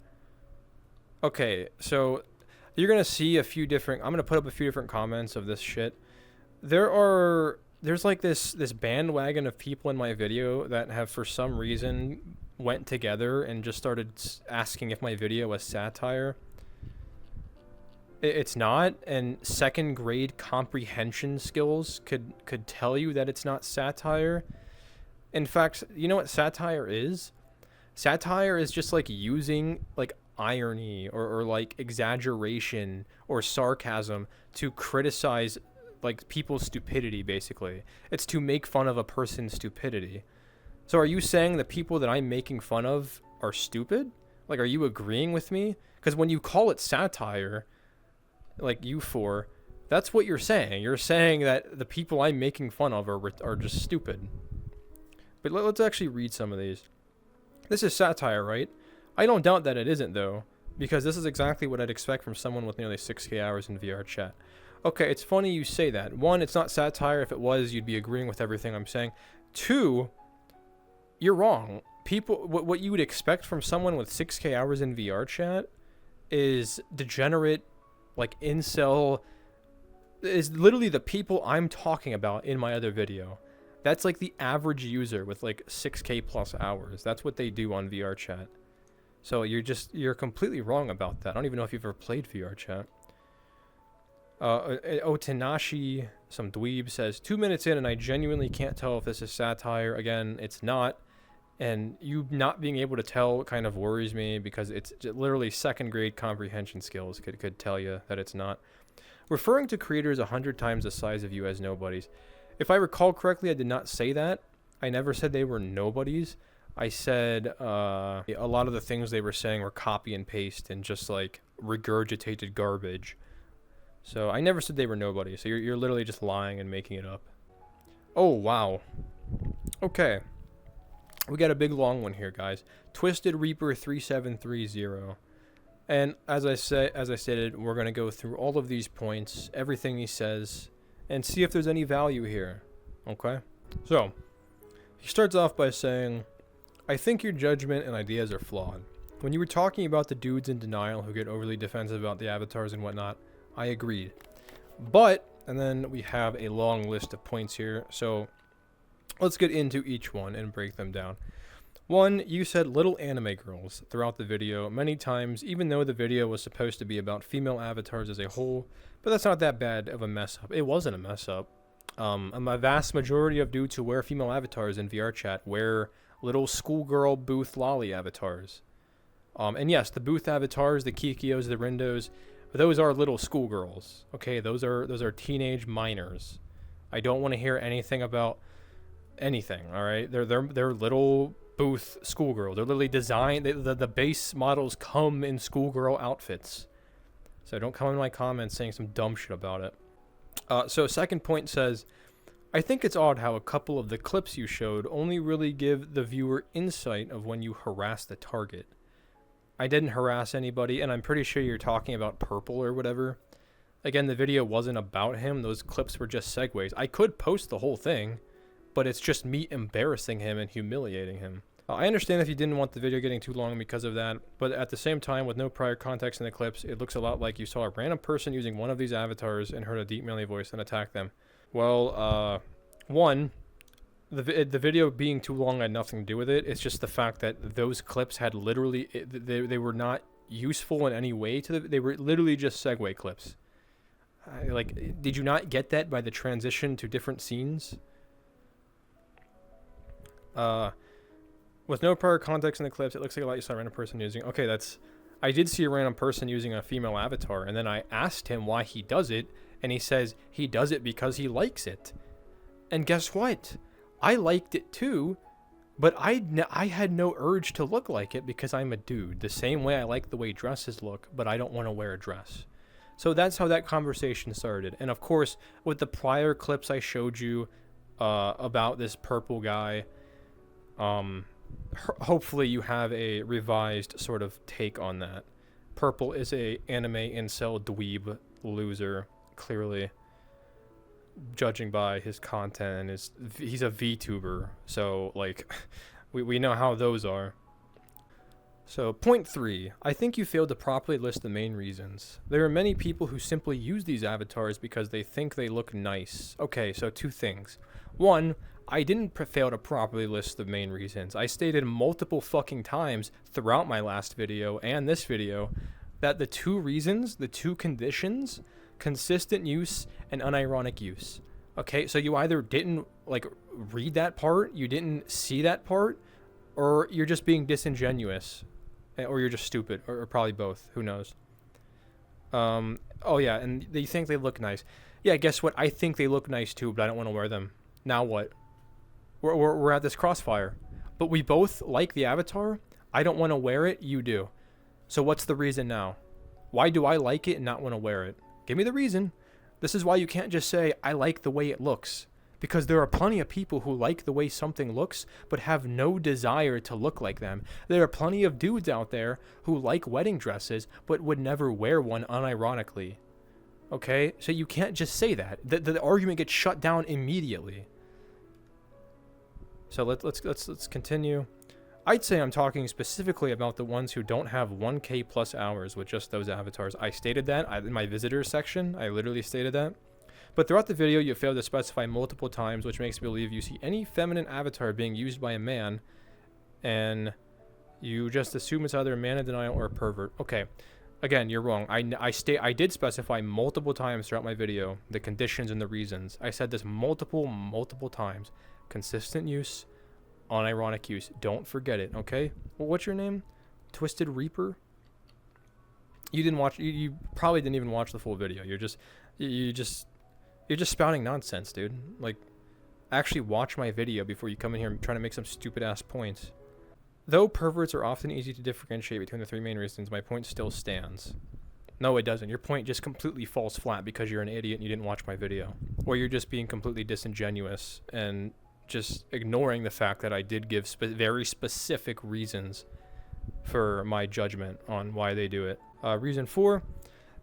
Okay, so you're going to see I'm going to put up a few different comments of this shit. There's like this bandwagon of people in my video that have for some reason went together and just started asking if my video was satire. It's not, and second grade comprehension skills could tell you that it's not satire. In fact, you know what satire is? Satire is just like using like irony or like exaggeration or sarcasm to criticize like people's stupidity, basically. It's to make fun of a person's stupidity. So are you saying the people that I'm making fun of are stupid? Like, are you agreeing with me? Because when you call it satire, like you four, that's what you're saying. You're saying that the people I'm making fun of are just stupid. But let's actually read some of these. This is satire, right? I don't doubt that it isn't, though, because this is exactly what I'd expect from someone with nearly 6K hours in VR chat. Okay, it's funny you say that. One, it's not satire. If it was, you'd be agreeing with everything I'm saying. Two, you're wrong. What you would expect from someone with 6K hours in VR chat is degenerate, like incel, is literally the people I'm talking about in my other video. That's like the average user with like 6K plus hours. That's what they do on VR chat. So you're completely wrong about that. I don't even know if you've ever played VR chat. Otanashi, some dweeb, says 2 minutes in and I genuinely can't tell if this is satire. Again, it's not. And you not being able to tell kind of worries me because it's literally second grade comprehension skills could tell you that it's not. Referring to creators 100 times the size of you as nobodies. If I recall correctly, I did not say that. I never said they were nobodies. I said a lot of the things they were saying were copy and paste and just like regurgitated garbage. So I never said they were nobodies. So you're literally just lying and making it up. Oh, wow. Okay. We got a big long one here, guys. Twisted Reaper 3730. And as I stated, we're going to go through all of these points, everything he says, and see if there's any value here. Okay? So, he starts off by saying, I think your judgment and ideas are flawed. When you were talking about the dudes in denial who get overly defensive about the avatars and whatnot, I agreed. But, and then we have a long list of points here, so let's get into each one and break them down. One, you said little anime girls throughout the video many times, even though the video was supposed to be about female avatars as a whole, but that's not that bad of a mess up. It wasn't a mess up. A vast majority of dudes who wear female avatars in VR chat wear little schoolgirl booth lolly avatars. And yes, the booth avatars, the Kikios, the Rindos, those are little schoolgirls. Okay, those are teenage minors. I don't want to hear anything about anything. All right, they're little booth schoolgirl. They're literally designed. The base models come in schoolgirl outfits. So don't come in my comments saying some dumb shit about it. So second point says, I think it's odd how a couple of the clips you showed only really give the viewer insight of when you harass the target. I didn't harass anybody, and I'm pretty sure you're talking about Purple or whatever. Again, the video wasn't about him. Those clips were just segues. I could post the whole thing, but it's just me embarrassing him and humiliating him. I understand if you didn't want the video getting too long because of that, but at the same time, with no prior context in the clips, it looks a lot like you saw a random person using one of these avatars and heard a deep manly voice and attacked them. Well, one, the video being too long had nothing to do with it. It's just the fact that those clips had literally, they were not useful in any way to they were literally just segue clips. Like, did you not get that by the transition to different scenes? With no prior context in the clips, it looks like a lot you saw a random person using. Okay, I did see a random person using a female avatar, and then I asked him why he does it, and he says he does it because he likes it. And guess what? I liked it too, but I had no urge to look like it because I'm a dude. The same way I like the way dresses look, but I don't want to wear a dress. So that's how that conversation started. And of course, with the prior clips I showed you about this Purple guy, hopefully you have a revised sort of take on that. Purple is a anime incel dweeb loser, clearly, judging by his content, and he's a VTuber, so like we know how those are. So point 3, I think you failed to properly list the main reasons. There are many people who simply use these avatars because they think they look nice. Okay, so 2 things. 1, I didn't fail to properly list the main reasons. I stated multiple fucking times throughout my last video and this video that the 2 reasons, the 2 conditions, consistent use and unironic use. Okay, so you either didn't like read that part, you didn't see that part, or you're just being disingenuous, or you're just stupid, or probably both. Who knows? Oh yeah, and they think they look nice. Yeah, guess what? I think they look nice too, but I don't want to wear them. Now what? We're at this crossfire, but we both like the avatar. I don't want to wear it. You do. So what's the reason now? Why do I like it and not want to wear it? Give me the reason. This is why you can't just say, I like the way it looks. Because there are plenty of people who like the way something looks, but have no desire to look like them. There are plenty of dudes out there who like wedding dresses, but would never wear one unironically. Okay? So you can't just say that. The argument gets shut down immediately. So let's continue. I'd say I'm talking specifically about the ones who don't have 1K plus hours with just those avatars. I stated that in my visitors section. I literally stated that. But throughout the video, you failed to specify multiple times, which makes me believe you see any feminine avatar being used by a man, and you just assume it's either a man in denial or a pervert. Okay, again, you're wrong. I did specify multiple times throughout my video the conditions and the reasons. I said this multiple times. Consistent use, unironic use. Don't forget it, okay? Well, what's your name? Twisted Reaper? You didn't watch. You probably didn't even watch the full video. You're just spouting nonsense, dude. Like, actually watch my video before you come in here and try to make some stupid ass points. Though perverts are often easy to differentiate between the 3 main reasons, my point still stands. No, it doesn't. Your point just completely falls flat because you're an idiot and you didn't watch my video. Or you're just being completely disingenuous and just ignoring the fact that I did give very specific reasons for my judgment on why they do it. Reason 4,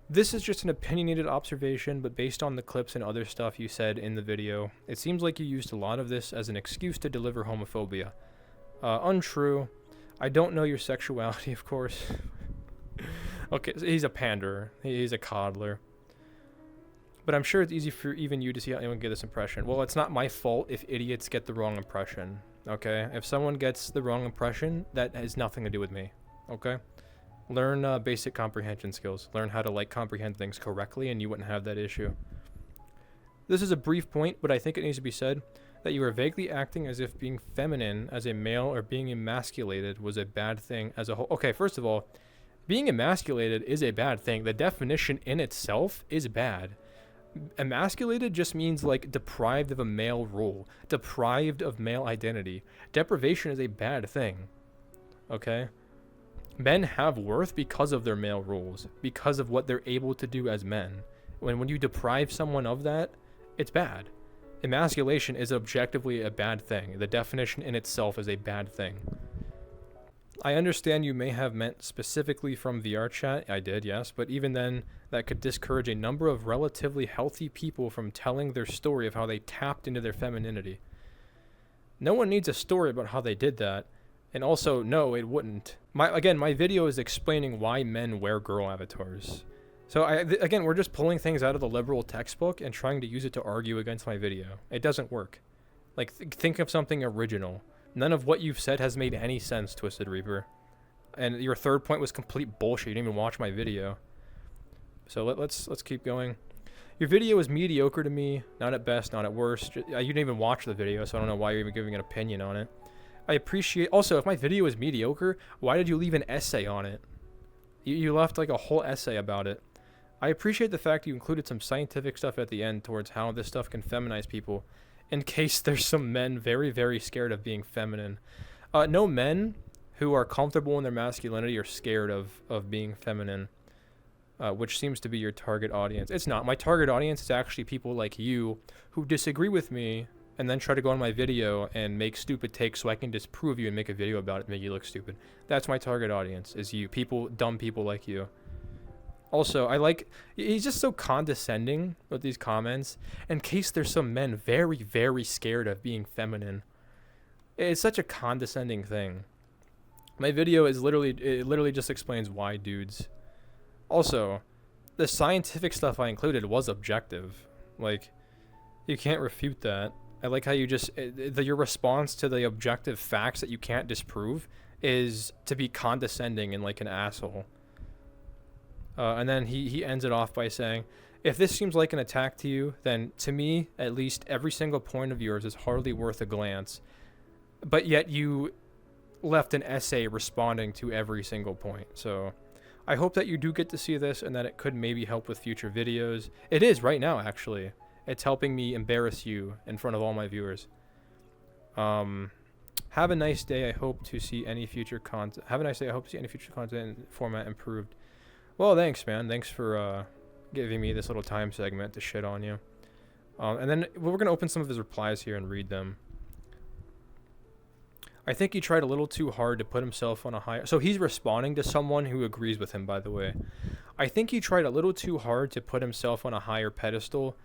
this is just an opinionated observation, but based on the clips and other stuff you said in the video, it seems like you used a lot of this as an excuse to deliver homophobia. Untrue. I don't know your sexuality, of course. Okay, so he's a panderer. He's a coddler. But I'm sure it's easy for even you to see how anyone get this impression. Well, it's not my fault if idiots get the wrong impression, okay? If someone gets the wrong impression, that has nothing to do with me, okay? Learn basic comprehension skills. Learn how to, like, comprehend things correctly, and you wouldn't have that issue. This is a brief point, but I think it needs to be said that you are vaguely acting as if being feminine as a male or being emasculated was a bad thing as a whole. Okay, first of all, being emasculated is a bad thing. The definition in itself is bad. Emasculated just means like deprived of a male role, deprived of male identity. Deprivation is a bad thing. Okay? Men have worth because of their male roles, because of what they're able to do as men. When you deprive someone of that, it's bad. Emasculation is objectively a bad thing. The definition in itself is a bad thing. I understand you may have meant specifically from VR chat. I did, yes, but even then, that could discourage a number of relatively healthy people from telling their story of how they tapped into their femininity. No one needs a story about how they did that. And also, no, it wouldn't. My video is explaining why men wear girl avatars. So again, we're just pulling things out of the liberal textbook and trying to use it to argue against my video. It doesn't work. Like, think of something original. None of what you've said has made any sense, Twisted Reaper. And your third point was complete bullshit. You didn't even watch my video. So let's keep going. Your video is mediocre to me. Not at best, not at worst. You didn't even watch the video, so I don't know why you're even giving an opinion on it. I appreciate... Also, if my video is mediocre, why did you leave an essay on it? You left like a whole essay about it. I appreciate the fact you included some scientific stuff at the end towards how this stuff can feminize people, in case there's some men very, very scared of being feminine. No men who are comfortable in their masculinity are scared of being feminine, which seems to be your target audience. It's not. My target audience is actually people like you who disagree with me and then try to go on my video and make stupid takes so I can disprove you and make a video about it and make you look stupid. That's my target audience, is you. Dumb people like you. Also, he's just so condescending with these comments, in case there's some men very, very scared of being feminine. It's such a condescending thing. My video is literally just explains why dudes. Also, the scientific stuff I included was objective. Like, you can't refute that. I like how you your response to the objective facts that you can't disprove is to be condescending and like an asshole. And then he ends it off by saying, if this seems like an attack to you, then to me, at least, every single point of yours is hardly worth a glance. But yet you left an essay responding to every single point. So I hope that you do get to see this and that it could maybe help with future videos. It is right now, actually. It's helping me embarrass you in front of all my viewers. Have a nice day. I hope to see any future content. Have a nice day. I hope to see any future content format improved. Well, thanks, man. Thanks for giving me this little time segment to shit on you. And then we're going to open some of his replies here and read them. I think he tried a little too hard to put himself on a higher... So he's responding to someone who agrees with him, by the way. I think he tried a little too hard to put himself on a higher pedestal.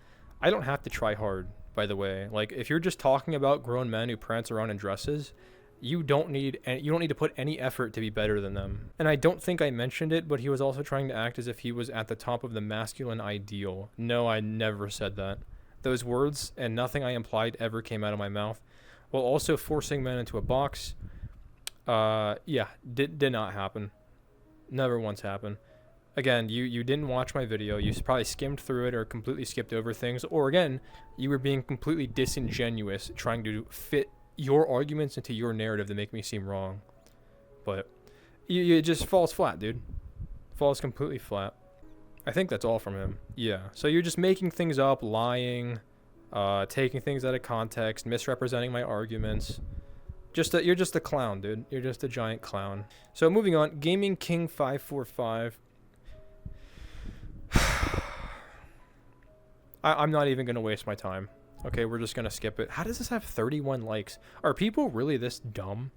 I don't have to try hard, by the way. Like, if you're just talking about grown men who prance around in dresses... You don't need to put any effort to be better than them. And I don't think I mentioned it, but he was also trying to act as if he was at the top of the masculine ideal. No, I never said that. Those words and nothing I implied ever came out of my mouth. While also forcing men into a box. Yeah, did not happen. Never once happened. Again, you didn't watch my video. You probably skimmed through it or completely skipped over things. Or again, you were being completely disingenuous, trying to fit your arguments into your narrative that make me seem wrong. But it just falls flat, dude. Falls completely flat. I think that's all from him. Yeah. So you're just making things up, lying, taking things out of context, misrepresenting my arguments. You're just a clown, dude. You're just a giant clown. So moving on, Gaming King 545. I'm not even gonna waste my time. Okay, we're just gonna skip it. How does this have 31 likes? Are people really this dumb?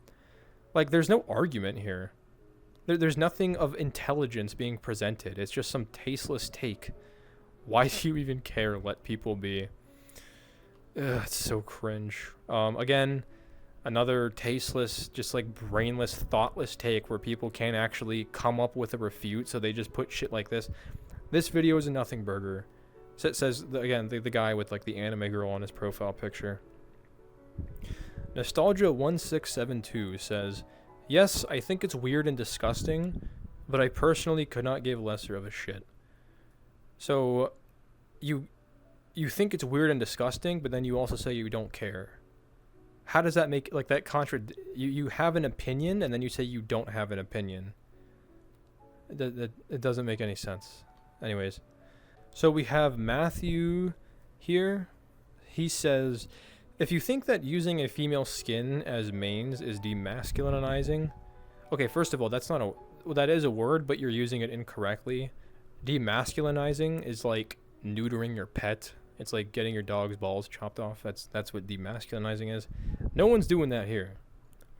Like, there's no argument here. There's nothing of intelligence being presented. It's just some tasteless take. Why do you even care? Let people be. Ugh, it's so cringe. Again, another tasteless, just like brainless, thoughtless take where people can't actually come up with a refute, so they just put shit like this. This video is a nothing burger. So it says, again, the guy with like the anime girl on his profile picture. Nostalgia1672 says, yes, I think it's weird and disgusting, but I personally could not give lesser of a shit. So, you think it's weird and disgusting, but then you also say you don't care. How does that make, like, that you have an opinion, and then you say you don't have an opinion. It doesn't make any sense. Anyways. So we have Matthew here. He says, if you think that using a female skin as mains is demasculinizing, okay, first of all, that's not a, well, that is a word, but you're using it incorrectly. Demasculinizing is like neutering your pet. It's like getting your dog's balls chopped off. That's what demasculinizing is. No one's doing that here.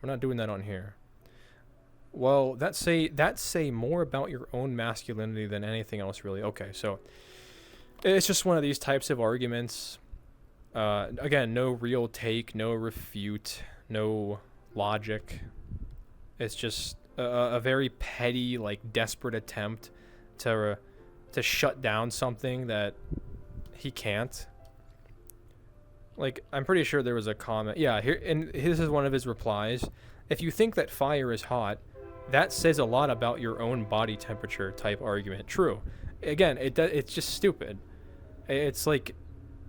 We're not doing that on here. Well, that say more about your own masculinity than anything else, really. Okay, so it's just one of these types of arguments. Again, no real take, no refute, no logic. It's just a very petty, like desperate attempt to shut down something that he can't. Like, I'm pretty sure there was a comment. Yeah, here, and this is one of his replies. If you think that fire is hot, that says a lot about your own body temperature type argument. True. Again, it's just stupid. It's like,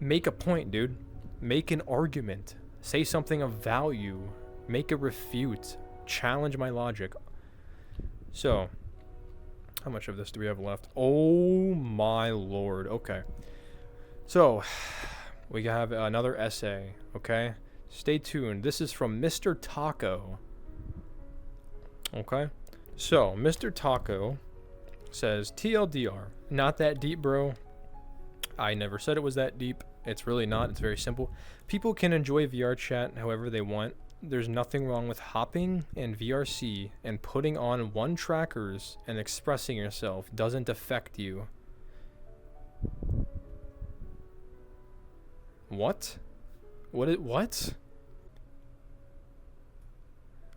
make a point, dude. Make an argument. Say something of value. Make a refute. Challenge my logic. So, how much of this do we have left? Oh my lord. Okay. So, we have another essay, okay? Stay tuned. This is from Mr. Taco. Okay? So, Mr. Taco says, TLDR. Not that deep, bro. I never said it was that deep. It's really not. It's very simple. People can enjoy VR chat however they want. There's nothing wrong with hopping in VRC and putting on one trackers and expressing yourself doesn't affect you. What? What?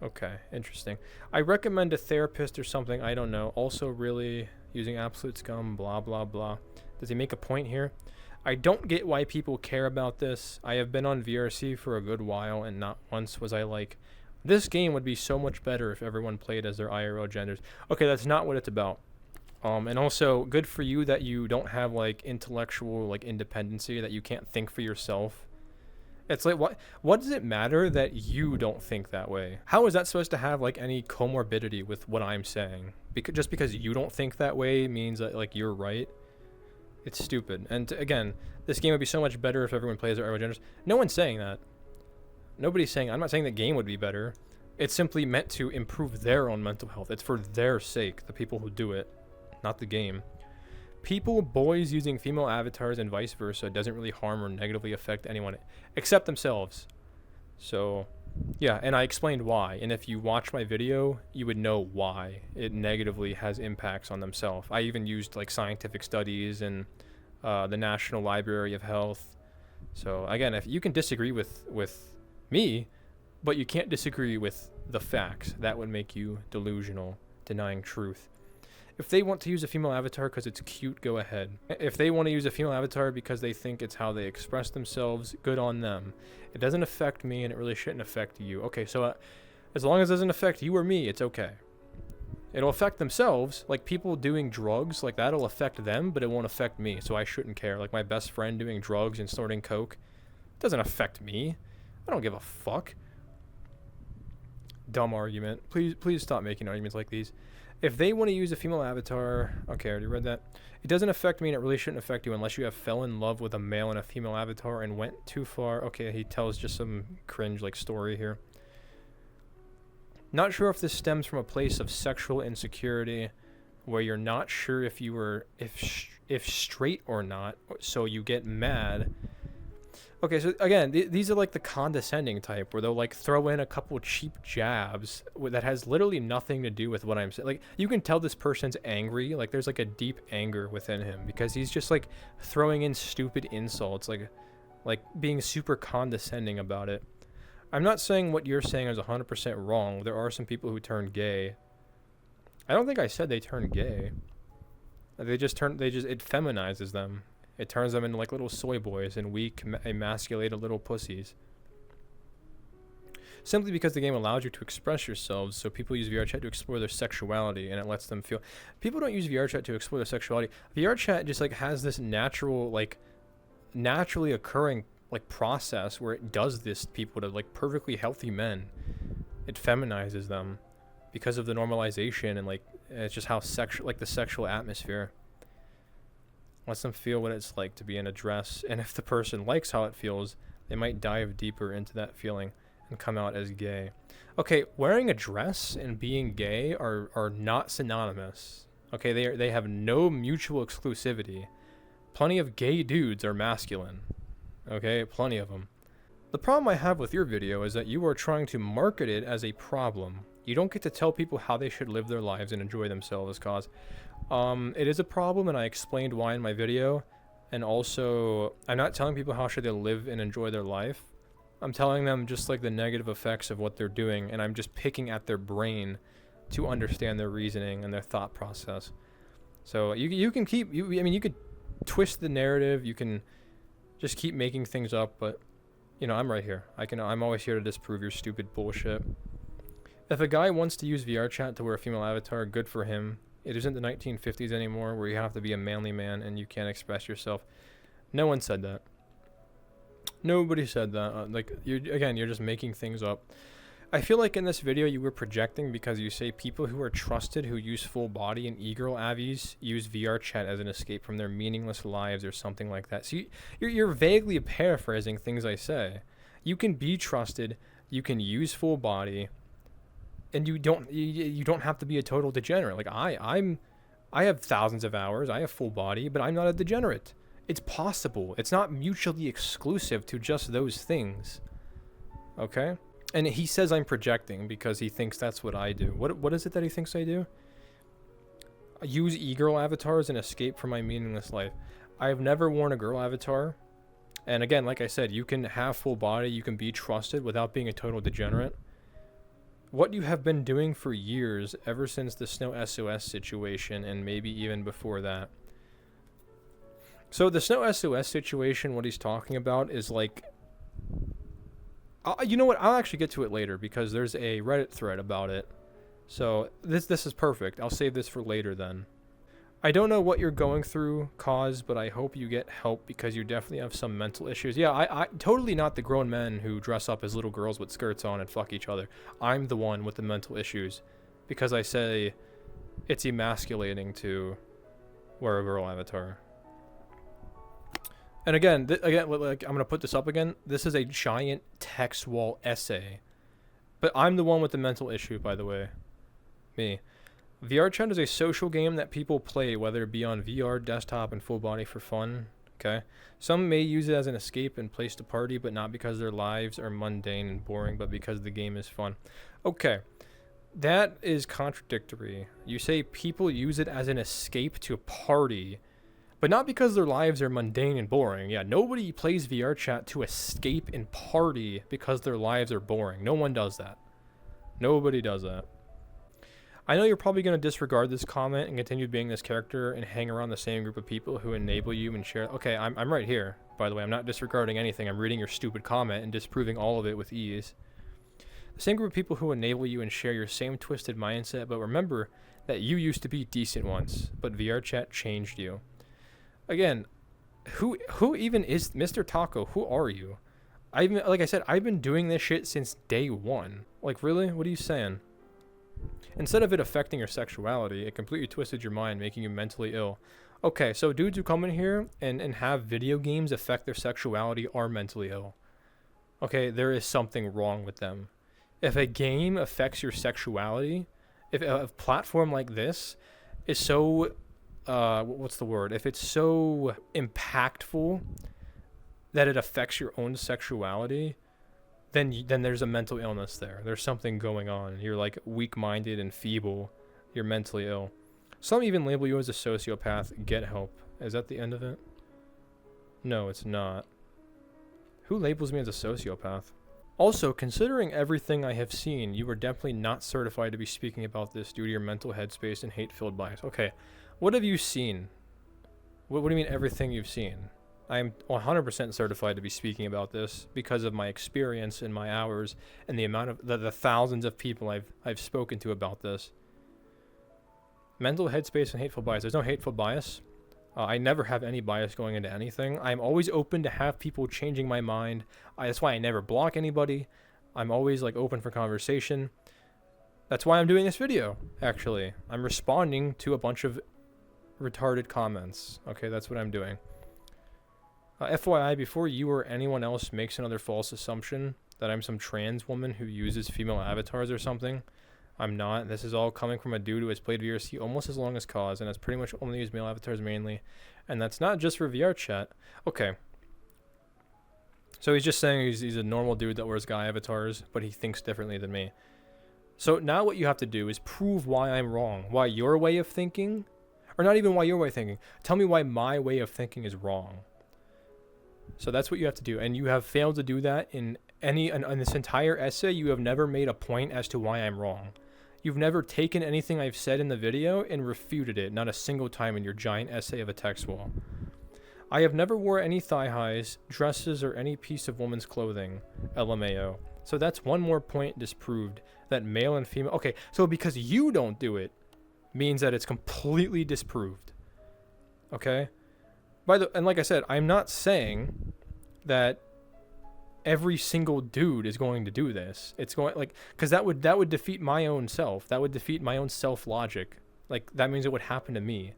Okay, interesting. I recommend a therapist or something, I don't know. Also really using absolute scum, blah, blah, blah. Does he make a point here? I don't get why people care about this. I have been on VRC for a good while, and not once was I like, this game would be so much better if everyone played as their IRL genders. Okay, that's not what it's about. And also, good for you that you don't have, like, intellectual, like, independency, that you can't think for yourself. It's like, what does it matter that you don't think that way? How is that supposed to have, like, any comorbidity with what I'm saying? Just because you don't think that way means that, like, you're right? It's stupid. And again, this game would be so much better if everyone plays their IRL genders. No one's saying that. Nobody's saying, I'm not saying the game would be better. It's simply meant to improve their own mental health. It's for their sake, the people who do it, not the game. People, boys using female avatars and vice versa doesn't really harm or negatively affect anyone except themselves. So, yeah, and I explained why. And if you watch my video, you would know why it negatively has impacts on themselves. I even used like scientific studies and the National Library of Health. So again, if you can disagree with me, but you can't disagree with the facts, that would make you delusional, denying truth. If they want to use a female avatar because it's cute, go ahead. If they want to use a female avatar because they think it's how they express themselves, good on them. It doesn't affect me, and it really shouldn't affect you. Okay, so as long as it doesn't affect you or me, it's okay. It'll affect themselves, like people doing drugs, like that'll affect them, but it won't affect me, so I shouldn't care. Like my best friend doing drugs and snorting coke, it doesn't affect me. I don't give a fuck. Dumb argument. Please stop making arguments like these. If they want to use a female avatar, okay, I already read that. It doesn't affect me, and it really shouldn't affect you unless you have fell in love with a male and a female avatar and went too far. Okay, he tells just some cringe like story here. Not sure if this stems from a place of sexual insecurity, where you're not sure if you were if straight or not, so you get mad. Okay, so again, these are like the condescending type where they'll like throw in a couple cheap jabs that has literally nothing to do with what I'm saying. Like you can tell this person's angry, like there's like a deep anger within him because he's just like throwing in stupid insults, like being super condescending about it. I'm not saying what you're saying is 100% wrong. There are some people who turn gay. I don't think I said they turn gay. It feminizes them. It turns them into like little soy boys and weak, emasculated little pussies. Simply because the game allows you to express yourselves, so people use VR chat to explore their sexuality, and it lets them feel. People don't use VR chat to explore their sexuality. VR chat just like has this natural, like, naturally occurring like process where it does this to people, to like perfectly healthy men. It feminizes them because of the normalization and like it's just how sexual, like the sexual atmosphere. Lets them feel what it's like to be in a dress, and if the person likes how it feels, they might dive deeper into that feeling and come out as gay. Okay, wearing a dress and being gay are not synonymous. Okay, they have no mutual exclusivity. Plenty of gay dudes are masculine. Okay, plenty of them. The problem I have with your video is that you are trying to market it as a problem. You don't get to tell people how they should live their lives and enjoy themselves, cause it is a problem, and I explained why in my video. And also, I'm not telling people how should they live and enjoy their life. I'm telling them just like the negative effects of what they're doing, and I'm just picking at their brain to understand their reasoning and their thought process. So you can keep you could twist the narrative, you can just keep making things up, but you know, I'm right here. I'm always here to disprove your stupid bullshit. If a guy wants to use VR chat to wear a female avatar, good for him. It isn't the 1950s anymore where you have to be a manly man and you can't express yourself. No one said that. Nobody said that. You're just making things up. I feel like in this video you were projecting because you say people who are trusted who use full body and e-girl avies use VR chat as an escape from their meaningless lives or something like that. So you're vaguely paraphrasing things I say. You can be trusted, you can use full body, and you don't have to be a total degenerate. Like I have thousands of hours, I have full body, but I'm not a degenerate. It's possible. It's not mutually exclusive to just those things. Okay? And he says I'm projecting because he thinks that's what I do. What is it that he thinks I do? I use e-girl avatars and escape from my meaningless life. I've never worn a girl avatar. And again, like I said, you can have full body, you can be trusted without being a total degenerate. What you have been doing for years, ever since the Snow SOS situation, and maybe even before that. So the Snow SOS situation, what he's talking about is like... you know what? I'll actually get to it later because there's a Reddit thread about it. So this is perfect. I'll save this for later then. I don't know what you're going through, Cause, but I hope you get help because you definitely have some mental issues. Yeah, I totally not the grown men who dress up as little girls with skirts on and fuck each other. I'm the one with the mental issues because I say it's emasculating to wear a girl avatar. And again, like I'm gonna put this up again. This is a giant text wall essay, but I'm the one with the mental issue, by the way. Me. VR chat is a social game that people play, whether it be on VR, desktop, and full body for fun. Okay. Some may use it as an escape and place to party, but not because their lives are mundane and boring, but because the game is fun. Okay. That is contradictory. You say people use it as an escape to party, but not because their lives are mundane and boring. Yeah, nobody plays VR chat to escape and party because their lives are boring. No one does that. Nobody does that. I know you're probably going to disregard this comment and continue being this character and hang around the same group of people who enable you and share. Okay, I'm right here, by the way. I'm not disregarding anything. I'm reading your stupid comment and disproving all of it with ease. The same group of people who enable you and share your same twisted mindset, but remember that you used to be decent once, but VR chat changed you. Again, who even is Mr. Taco? Who are you? Like I said, I've been doing this shit since day one. Like, really? What are you saying? Instead of it affecting your sexuality, it completely twisted your mind, making you mentally ill. Okay, so dudes who come in here and have video games affect their sexuality are mentally ill. Okay, there is something wrong with them. If a game affects your sexuality, if a platform like this is so... what's the word? If it's so impactful that it affects your own sexuality, then there's a mental illness there. There's something going on. You're like weak-minded and feeble. You're mentally ill. Some even label you as a sociopath. Get help. Is that the end of it? No, it's not. Who labels me as a sociopath? Also, considering everything I have seen, you are definitely not certified to be speaking about this due to your mental headspace and hate-filled bias. Okay. What have you seen? What do you mean everything you've seen? I am 100% certified to be speaking about this because of my experience and my hours and the amount of the thousands of people I've spoken to about this. Mental headspace and hateful bias. There's no hateful bias. I never have any bias going into anything. I'm always open to have people changing my mind. That's why I never block anybody. I'm always like open for conversation. That's why I'm doing this video, actually. I'm responding to a bunch of retarded comments. Okay, that's what I'm doing. FYI, before you or anyone else makes another false assumption that I'm some trans woman who uses female avatars or something, I'm not. This is all coming from a dude who has played VRC almost as long as Cause and has pretty much only used male avatars mainly. And that's not just for VR chat. Okay. So he's just saying he's a normal dude that wears guy avatars, but he thinks differently than me. So now what you have to do is prove why I'm wrong. Why your way of thinking, or not even why your way of thinking. Tell me why my way of thinking is wrong. So that's what you have to do. And you have failed to do that in this entire essay. You have never made a point as to why I'm wrong. You've never taken anything I've said in the video and refuted it, not a single time in your giant essay of a text wall. I have never wore any thigh highs, dresses, or any piece of woman's clothing. LMAO. So that's one more point disproved, that male and female... Okay, so because you don't do it means that it's completely disproved. Okay? And like I said, I'm not saying that every single dude is going to do this. It's going because that would defeat my own self. That would defeat my own self logic. Like that means it would happen to me.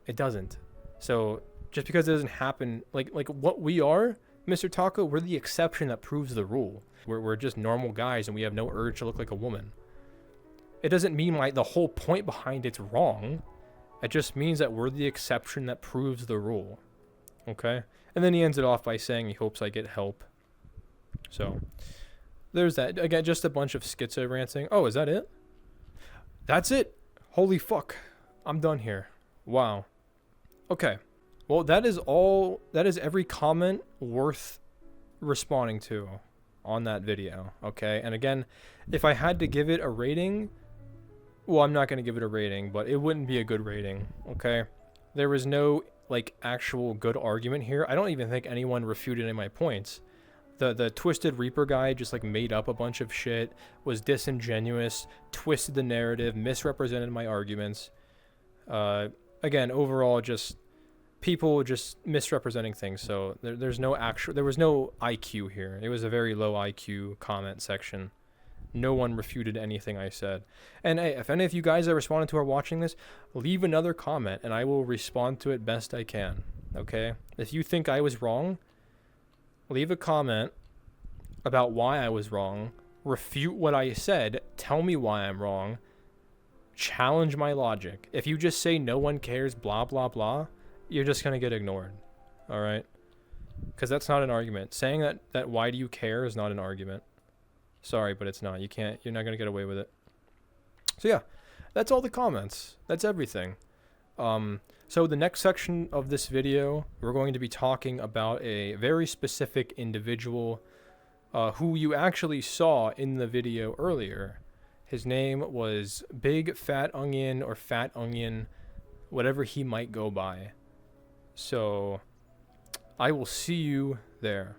It doesn't. So just because it doesn't happen, like what we are, Mr. Taco, we're the exception that proves the rule. We're just normal guys and we have no urge to look like a woman. It doesn't mean the whole point behind it's wrong. It just means that we're the exception that proves the rule. Okay? And then he ends it off by saying he hopes I get help. So, there's that. Again, just a bunch of schizo ranting. Oh, is that it? That's it? Holy fuck. I'm done here. Wow. Okay. Well, that is all. That is every comment worth responding to on that video. Okay? And again, if I had to give it a rating... Well, I'm not going to give it a rating, but it wouldn't be a good rating, okay? There was no, actual good argument here. I don't even think anyone refuted any of my points. The Twisted Reaper guy just, made up a bunch of shit, was disingenuous, twisted the narrative, misrepresented my arguments. Again, overall, just people just misrepresenting things, so there was no IQ here. It was a very low IQ comment section. No one refuted anything I said. And hey, if any of you guys that responded to are watching this, leave another comment and I will respond to it best I can. Okay? If you think I was wrong, leave a comment about why I was wrong, refute what I said, tell me why I'm wrong, challenge my logic. If you just say no one cares, blah, blah, blah, you're just going to get ignored. Alright? Because that's not an argument. Saying that why do you care is not an argument. Sorry, but it's not. You're not going to get away with it. So yeah, that's all the comments. That's everything. So the next section of this video, we're going to be talking about a very specific individual who you actually saw in the video earlier. His name was Big Fat Onion or Fat Onion, whatever he might go by. So I will see you there.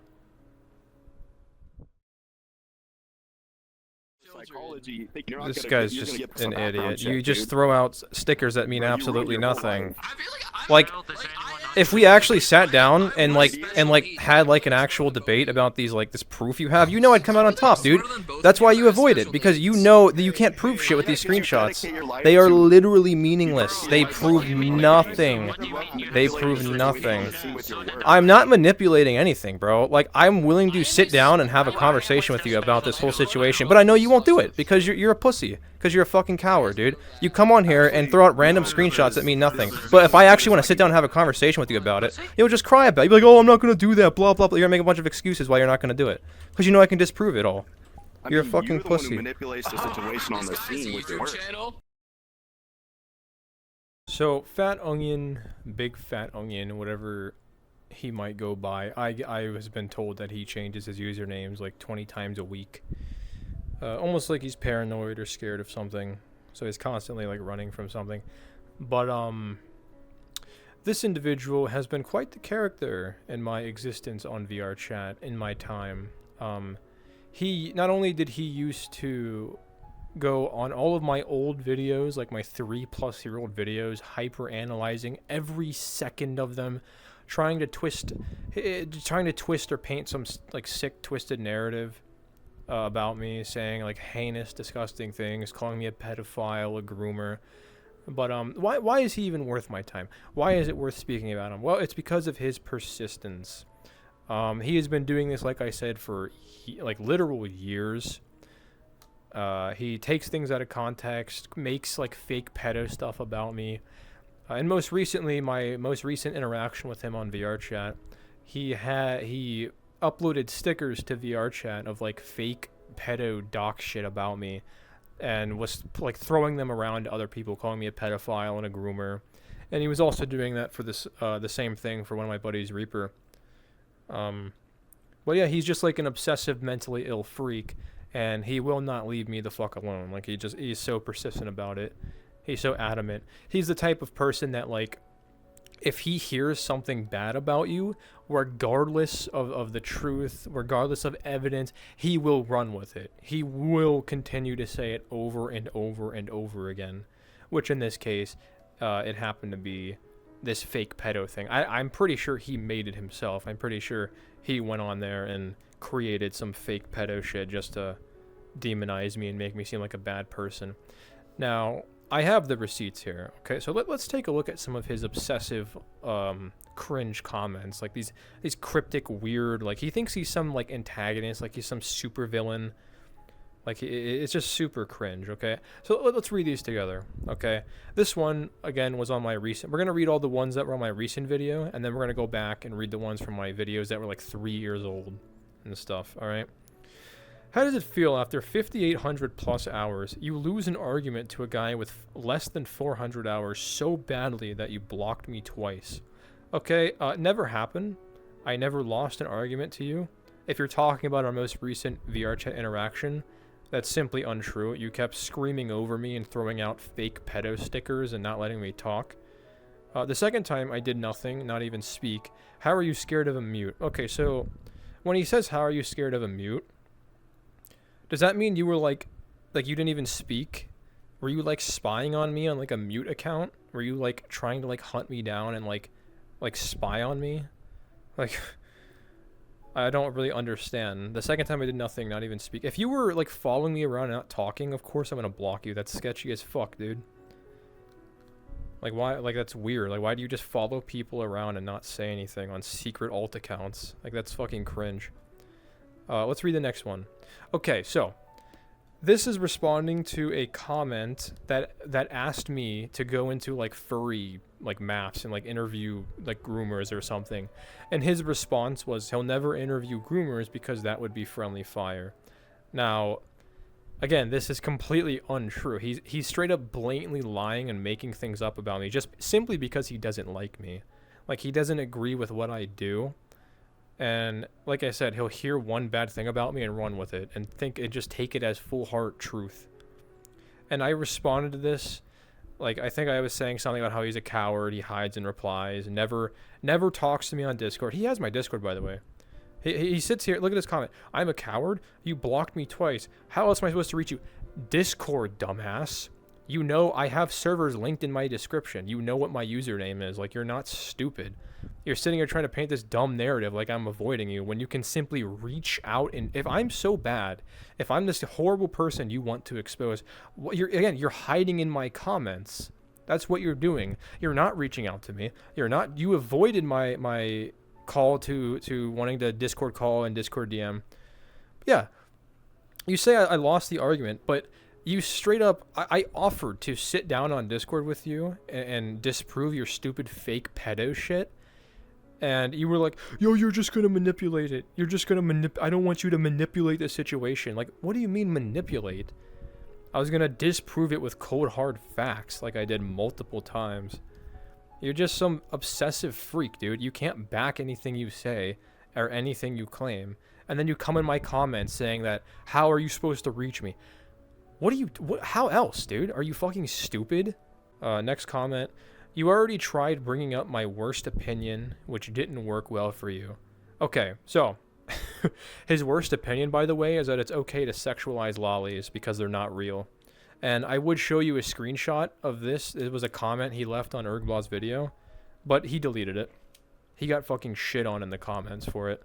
Psychology. This guy's just an idiot. You just throw out stickers that mean absolutely nothing. Like, if we actually sat down and had an actual debate about these this proof you have, I'd come out on top, dude. That's why you avoid it, because you know that you can't prove shit with these screenshots. They are literally meaningless. They prove nothing. They prove nothing. I'm not manipulating anything, bro. I'm willing to sit down and have a conversation with you about this whole situation, but I know you won't do it because you're a pussy. Because you're a fucking coward, dude. You come on here and throw out random screenshots that mean nothing. But if I actually want to sit down and have a conversation with you about it, you'll just cry about it. You'll be like, oh, I'm not going to do that, blah, blah, blah. You're going to make a bunch of excuses why you're not going to do it. Because you know I can disprove it all. You're a fucking pussy. Who manipulates the situation on the scene with your work. So, Fat Onion, Big Fat Onion, whatever he might go by. I has been told that he changes his usernames 20 times a week. Almost like he's paranoid or scared of something. So he's constantly running from something. But this individual has been quite the character in my existence on VR chat in my time. He not only did he used to go on all of my old videos, my 3+-year-old videos, hyper analyzing every second of them, trying to twist or paint some sick twisted narrative about me, saying heinous, disgusting things, calling me a pedophile, a groomer, But why is he even worth my time? Why is it worth speaking about him? Well, it's because of his persistence. He has been doing this, like I said, for like literal years. He takes things out of context, makes like fake pedo stuff about me. And most recently, my most recent interaction with him on VRChat, he uploaded stickers to VRChat of like fake pedo doc shit about me, and was like throwing them around to other people, calling me a pedophile and a groomer. And he was also doing that for this the same thing for one of my buddies, Reaper. But yeah, he's just like an obsessive, mentally ill freak, and he will not leave me the fuck alone. Like he's so persistent about it. He's so adamant. He's the type of person that, like, if he hears something bad about you, regardless of the truth, regardless of evidence, he will run with it. He will continue to say it over and over and over again, which in this case, it happened to be this fake pedo thing. I'm pretty sure he made it himself. I'm pretty sure he went on there and created some fake pedo shit just to demonize me and make me seem like a bad person. Now, I have the receipts here. Okay, so let's take a look at some of his obsessive, cringe comments. Like these cryptic, weird. Like he thinks he's some like antagonist. Like he's some super villain. Like it's just super cringe. Okay, so let's read these together. Okay, this one again was on my recent. We're gonna read all the ones that were on my recent video, and then we're gonna go back and read the ones from my videos that were like 3 years old and stuff. All right. How does it feel after 5,800 plus hours, you lose an argument to a guy with less than 400 hours so badly that you blocked me twice? Okay, never happened. I never lost an argument to you. If you're talking about our most recent VRChat interaction, that's simply untrue. You kept screaming over me and throwing out fake pedo stickers and not letting me talk. The second time, I did nothing, not even speak. How are you scared of a mute? Okay, so when he says, how are you scared of a mute? Does that mean you were like you didn't even speak? Were you like spying on me on like a mute account? Were you like trying to like hunt me down and like spy on me? Like, I don't really understand. The second time I did nothing, not even speak. If you were like following me around and not talking, of course I'm gonna block you. That's sketchy as fuck, dude. Like why? Like that's weird. Like why do you just follow people around and not say anything on secret alt accounts? Like that's fucking cringe. Let's read the next one. Okay, so this is responding to a comment that asked me to go into like furry like maps and like interview like groomers or something, and his response was he'll never interview groomers because that would be friendly fire. Now, again, this is completely untrue. He's straight up blatantly lying and making things up about me just simply because he doesn't like me. Like he doesn't agree with what I do. And like I said, he'll hear one bad thing about me and run with it and just take it as full heart truth. And I responded to this, like I think I was saying something about how he's a coward, he hides and replies, never talks to me on Discord. He has my Discord, by the way. He sits here, look at this comment. I'm a coward? You blocked me twice. How else am I supposed to reach you? Discord, dumbass. You know I have servers linked in my description. You know what my username is. Like, you're not stupid. You're sitting here trying to paint this dumb narrative like I'm avoiding you when you can simply reach out. And if I'm so bad, if I'm this horrible person you want to expose, you're hiding in my comments. That's what you're doing. You're not reaching out to me. You avoided my call to wanting to Discord call and Discord DM. Yeah. You say I lost the argument, but you straight up, I offered to sit down on Discord with you and disprove your stupid fake pedo shit. And you were like, yo, you're just going to manipulate it. You're just going to I don't want you to manipulate the situation. Like, what do you mean manipulate? I was going to disprove it with cold hard facts like I did multiple times. You're just some obsessive freak, dude. You can't back anything you say or anything you claim. And then you come in my comments saying that, how are you supposed to reach me? How else, dude? Are you fucking stupid? Next comment. You already tried bringing up my worst opinion, which didn't work well for you. Okay, so his worst opinion, by the way, is that it's okay to sexualize lollies because they're not real. And I would show you a screenshot of this. It was a comment he left on Ergblaw's video, but he deleted it. He got fucking shit on in the comments for it.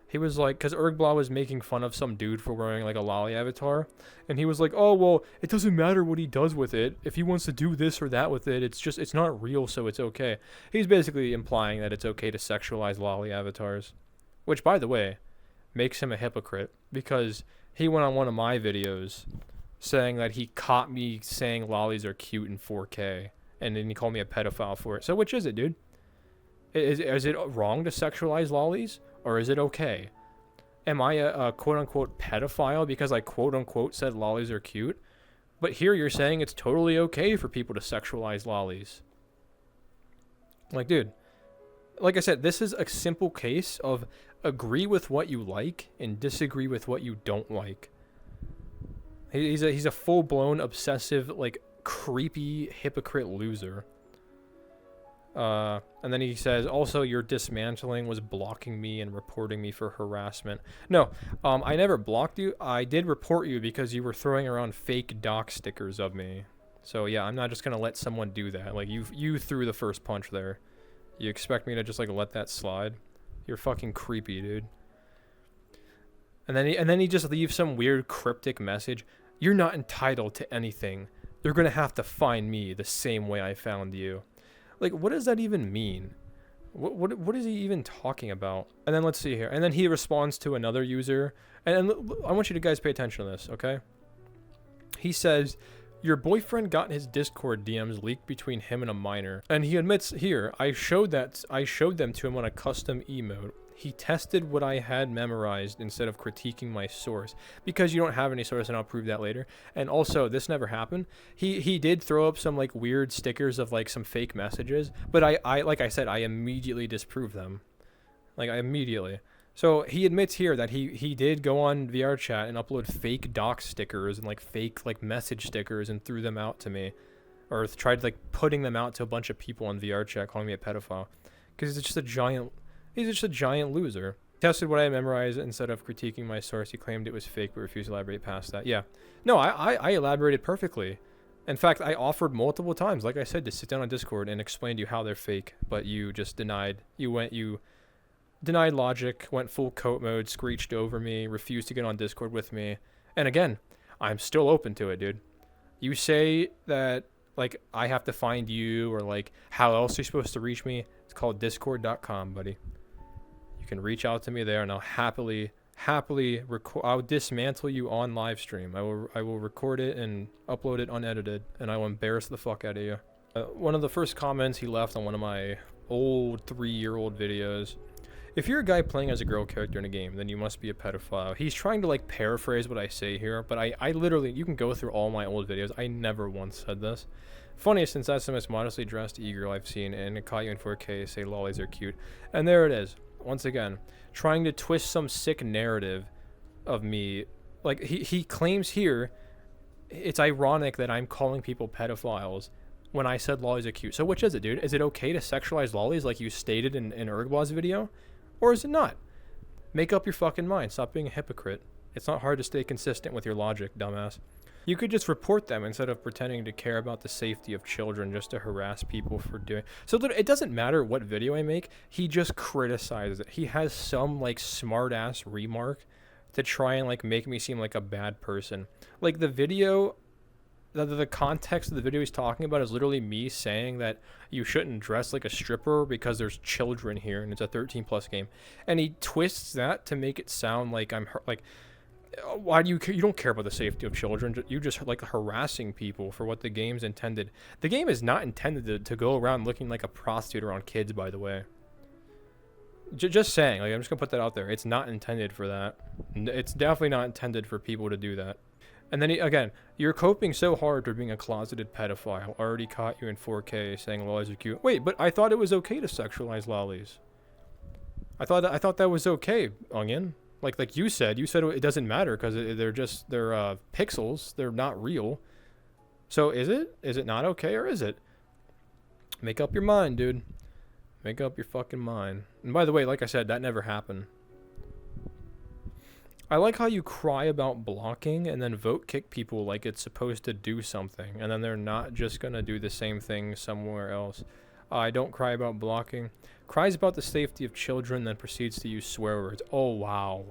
He was like, because Ergblaw was making fun of some dude for wearing like a lolly avatar, and he was like, oh well, it doesn't matter what he does with it. If he wants to do this or that with it, it's not real, so it's okay. He's basically implying that it's okay to sexualize lolly avatars, which, by the way, makes him a hypocrite, because he went on one of my videos saying that he caught me saying lollies are cute in 4K, and then he called me a pedophile for it. So which is it, dude? Is it wrong to sexualize lollies, or is it okay? Am I a quote-unquote pedophile because I quote-unquote said lollies are cute? But here you're saying it's totally okay for people to sexualize lollies. Like, dude, like I said, this is a simple case of agree with what you like and disagree with what you don't like. He's a full-blown obsessive, like, creepy hypocrite loser. And then he says, also, your dismantling was blocking me and reporting me for harassment. No, I never blocked you. I did report you because you were throwing around fake doc stickers of me. So yeah, I'm not just gonna let someone do that. Like, you threw the first punch there. You expect me to just like let that slide? You're fucking creepy, dude. And then he just leaves some weird cryptic message. You're not entitled to anything. They're gonna have to find me the same way I found you. Like, what does that even mean? What is he even talking about? And then let's see here. And then he responds to another user. And I want you to guys pay attention to this, okay? He says, your boyfriend got his Discord DMs leaked between him and a minor. And he admits here, I showed them to him on a custom emote. He tested what I had memorized instead of critiquing my source. Because you don't have any source, and I'll prove that later. And also, this never happened. He did throw up some like weird stickers of like some fake messages, but I like I said, I immediately disproved them. Like, I immediately. So he admits here that he did go on VRChat and upload fake doc stickers and like fake like message stickers and threw them out to me, or tried like putting them out to a bunch of people on VRChat calling me a pedophile, because it's just a giant. He's just a giant loser. Tested what I memorized instead of critiquing my source. He claimed it was fake, but refused to elaborate past that. Yeah. No, I elaborated perfectly. In fact, I offered multiple times, like I said, to sit down on Discord and explain to you how they're fake, but you just denied. You denied logic, went full coat mode, screeched over me, refused to get on Discord with me. And again, I'm still open to it, dude. You say that, like, I have to find you, or like, how else are you supposed to reach me? It's called discord.com, buddy. You can reach out to me there, and I'll happily I'll dismantle you on live stream. I will record it and upload it unedited, and I will embarrass the fuck out of you. One of the first comments he left on one of my old 3-year-old videos. If you're a guy playing as a girl character in a game, then you must be a pedophile. He's trying to like paraphrase what I say here, but I literally, you can go through all my old videos. I never once said this. Funniest, since that's the most modestly dressed e-girl I've seen, and it caught you in 4K, say lollies are cute. And there it is. Once again, trying to twist some sick narrative of me. Like, he claims here, it's ironic that I'm calling people pedophiles when I said lollies are cute. So which is it, dude? Is it okay to sexualize lollies like you stated in Ergblaw's video? Or is it not? Make up your fucking mind. Stop being a hypocrite. It's not hard to stay consistent with your logic, dumbass. You could just report them instead of pretending to care about the safety of children just to harass people for doing. So it doesn't matter what video I make. He just criticizes it. He has some like smart ass remark to try and like make me seem like a bad person. Like the video, the context of the video he's talking about is literally me saying that you shouldn't dress like a stripper because there's children here and it's a 13+ game. And he twists that to make it sound like I'm like, why do you don't care about the safety of children? You just like harassing people for what the game's intended. The game is not intended to go around looking like a prostitute around kids, by the way. Just saying, like, I'm just gonna put that out there. It's not intended for that. It's definitely not intended for people to do that. And then again, you're coping so hard for being a closeted pedophile. Already caught you in 4K saying lollies are cute. Wait, but I thought it was okay to sexualize lollies. I thought that was okay, Onion. Like you said it doesn't matter because they're pixels. They're not real. So is it not okay, or is it? Make up your mind, dude. Make up your fucking mind. And by the way, like I said, that never happened. I like how you cry about blocking and then vote kick people like it's supposed to do something, and then they're not just gonna do the same thing somewhere else. I don't cry about blocking. Cries about the safety of children, then proceeds to use swear words. Oh, wow.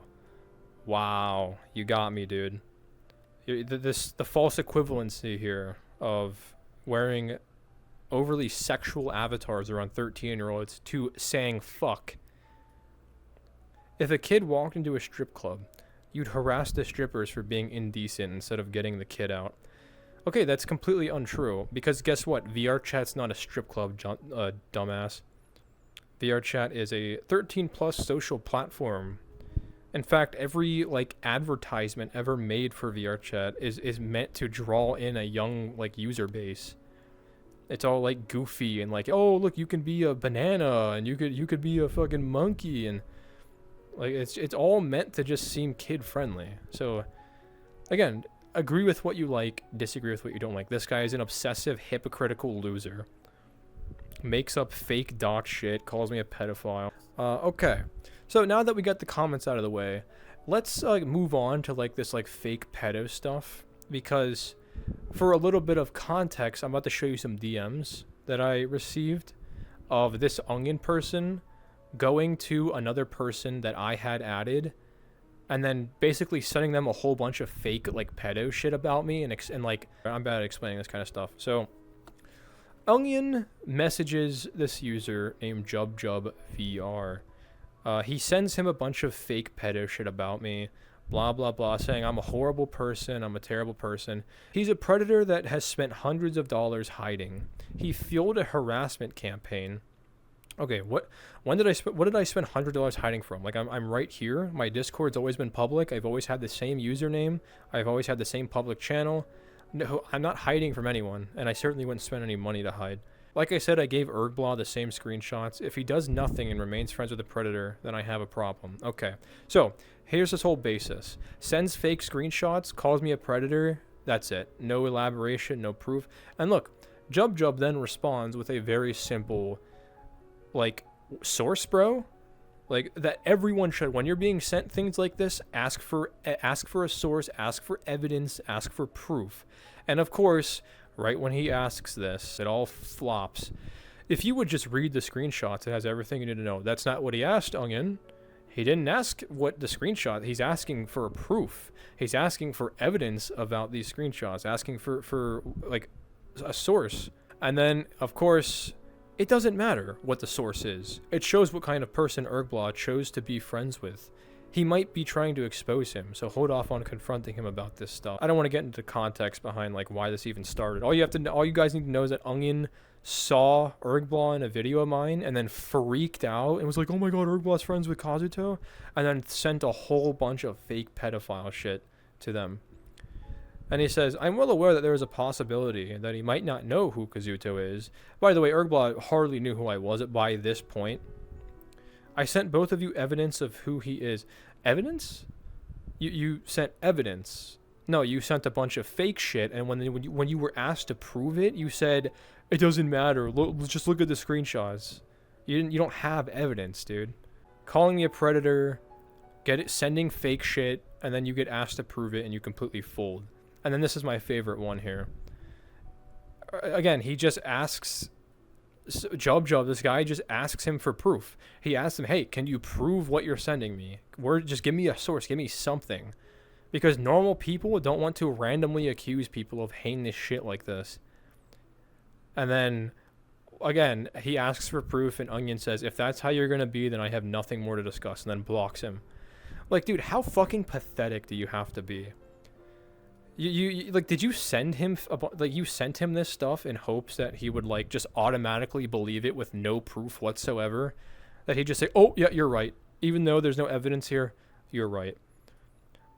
Wow. You got me, dude. The false equivalency here of wearing overly sexual avatars around 13-year-olds to saying fuck. If a kid walked into a strip club, you'd harass the strippers for being indecent instead of getting the kid out. Okay, that's completely untrue, because guess what? VRChat's not a strip club, dumbass. VRChat is a 13+ social platform. In fact, every like advertisement ever made for VRChat is meant to draw in a young like user base. It's all like goofy and like, oh look, you can be a banana and you could be a fucking monkey, and like it's all meant to just seem kid friendly. So again, agree with what you like, disagree with what you don't like. This guy is an obsessive, hypocritical loser. Makes up fake doc shit, calls me a pedophile. Okay. So now that we got the comments out of the way, let's move on to like this like fake pedo stuff, because for a little bit of context, I'm about to show you some DMs that I received of this onion person going to another person that I had added, and then basically sending them a whole bunch of fake like pedo shit about me, and like I'm bad at explaining this kind of stuff. So Onion messages this user named JubJubVR. He sends him a bunch of fake pedo shit about me, blah blah blah, saying I'm a horrible person, I'm a terrible person. He's a predator that has spent hundreds of dollars hiding. He fueled a harassment campaign. Okay, what did I spend $100 hiding from? Like I'm right here. My Discord's always been public. I've always had the same username. I've always had the same public channel. No, I'm not hiding from anyone, and I certainly wouldn't spend any money to hide. Like I said, I gave Ergblaw the same screenshots. If he does nothing and remains friends with the predator, then I have a problem. Okay, so here's this whole basis. Sends fake screenshots, calls me a predator. That's it. No elaboration, no proof. And look, JubJub then responds with a very simple, like, source, bro. Like, that everyone should, when you're being sent things like this, ask for a source, ask for evidence, ask for proof. And of course, right when he asks this, it all flops. If you would just read the screenshots, it has everything you need to know. That's not what he asked, Onion. He didn't ask what the screenshot, he's asking for proof. He's asking for evidence about these screenshots, asking for like, a source. And then, of course, it doesn't matter what the source is. It shows what kind of person Ergblaw chose to be friends with. He might be trying to expose him, so hold off on confronting him about this stuff. I don't want to get into context behind like why this even started. All you guys need to know is that Onion saw Ergblaw in a video of mine and then freaked out and was like, "Oh my god, Ergblaw's friends with Kozutoh," and then sent a whole bunch of fake pedophile shit to them. And he says, I'm well aware that there is a possibility that he might not know who Kozutoh is. By the way, Ergblaw hardly knew who I was by this point. I sent both of you evidence of who he is. Evidence? You sent evidence. No, you sent a bunch of fake shit, and when you were asked to prove it, you said, it doesn't matter, just look at the screenshots. You don't have evidence, dude. Calling me a predator, sending fake shit, and then you get asked to prove it, and you completely fold. And then this is my favorite one here. Again, he just asks JubJub, this guy just asks him for proof. He asks him, hey, can you prove what you're sending me? Just give me a source, give me something. Because normal people don't want to randomly accuse people of heinous shit like this. And then, again, he asks for proof, and Onion says, if that's how you're going to be, then I have nothing more to discuss, and then blocks him. Like, dude, how fucking pathetic do you have to be? You like, did you send him you sent him this stuff in hopes that he would like just automatically believe it with no proof whatsoever? That he'd just say, oh yeah, you're right, even though there's no evidence here, you're right.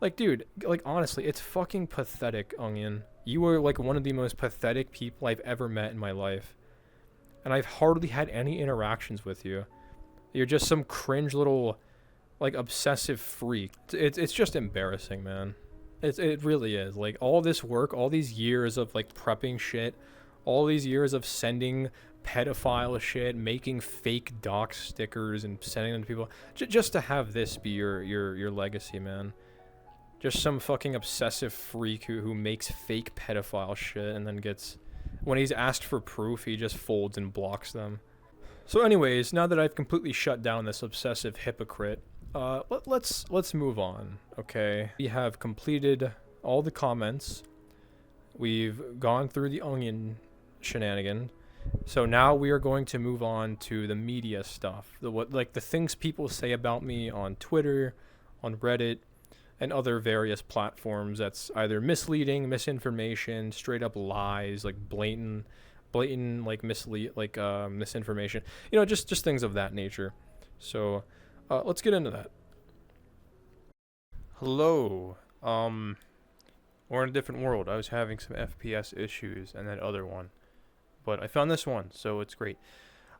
Like, dude, like, honestly, it's fucking pathetic, Onion. You are like one of the most pathetic people I've ever met in my life, and I've hardly had any interactions with you. You're just some cringe little like obsessive freak. It's just embarrassing, man. It really is. Like, all this work, all these years of like prepping shit, all these years of sending pedophile shit, making fake doc stickers and sending them to people, just to have this be your legacy, man. Just some fucking obsessive freak who makes fake pedophile shit and then gets, when he's asked for proof, he just folds and blocks them. So anyways, now that I've completely shut down this obsessive hypocrite, let's move on, okay? We have completed all the comments. We've gone through the onion shenanigan. So now we are going to move on to the media stuff. The things people say about me on Twitter, on Reddit, and other various platforms that's either misleading, misinformation, straight up lies, like blatant like misinformation. Just things of that nature. So let's get into that. Hello. We're in a different world. I was having some FPS issues and that other one. But I found this one, so it's great.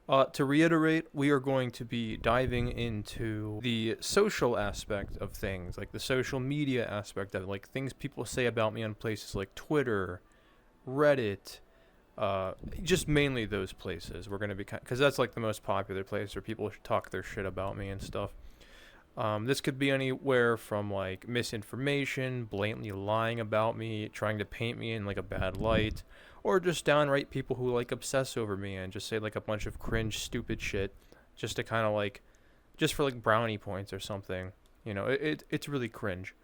To reiterate, we are going to be diving into the social aspect of things, like the social media aspect of it, like things people say about me on places like Twitter, Reddit, just mainly those places. We're going to be, because that's like the most popular place where people talk their shit about me and stuff. This could be anywhere from like misinformation, blatantly lying about me, trying to paint me in like a bad light, or just downright people who like obsess over me and just say like a bunch of cringe, stupid shit, just to kind of like, just for like brownie points or something. It's really cringe.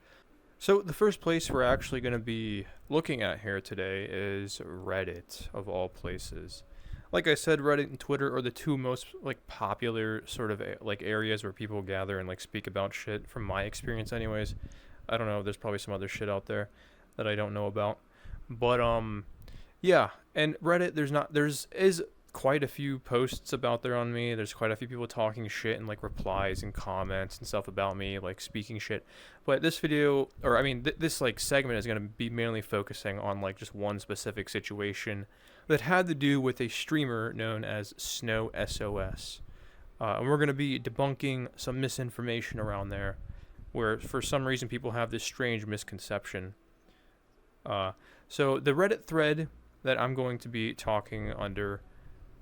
So the first place we're actually going to be looking at here today is Reddit, of all places. Like I said, Reddit and Twitter are the two most like popular sort of like areas where people gather and like speak about shit, from my experience anyways. I don't know, there's probably some other shit out there that I don't know about. But yeah, and Reddit, is quite a few posts about there on me. There's quite a few people talking shit and like replies and comments and stuff about me, like speaking shit. But this video, or I mean, this like segment is going to be mainly focusing on like just one specific situation that had to do with a streamer known as Snow SOS. And we're going to be debunking some misinformation around there, where for some reason people have this strange misconception. So the Reddit thread that I'm going to be talking under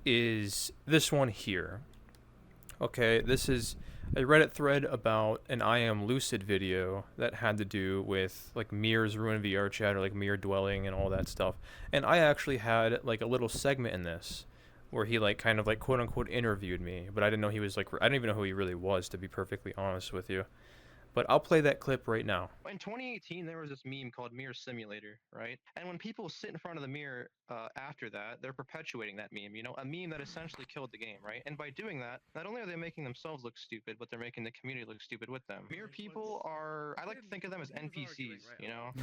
is this one here. Okay, this is a Reddit thread about an I Am Lucid video that had to do with like Mir's ruined VR chat, or like Mir dwelling and all that stuff. And I actually had like a little segment in this where he like kind of like quote unquote interviewed me, but I didn't know he was like, I didn't even know who he really was, to be perfectly honest with you. But I'll play that clip right now. In 2018, there was this meme called Mirror Simulator, right? And when people sit in front of the mirror after that, they're perpetuating that meme, a meme that essentially killed the game, right? And by doing that, not only are they making themselves look stupid, but they're making the community look stupid with them. Mirror people are, I like to think of them as NPCs,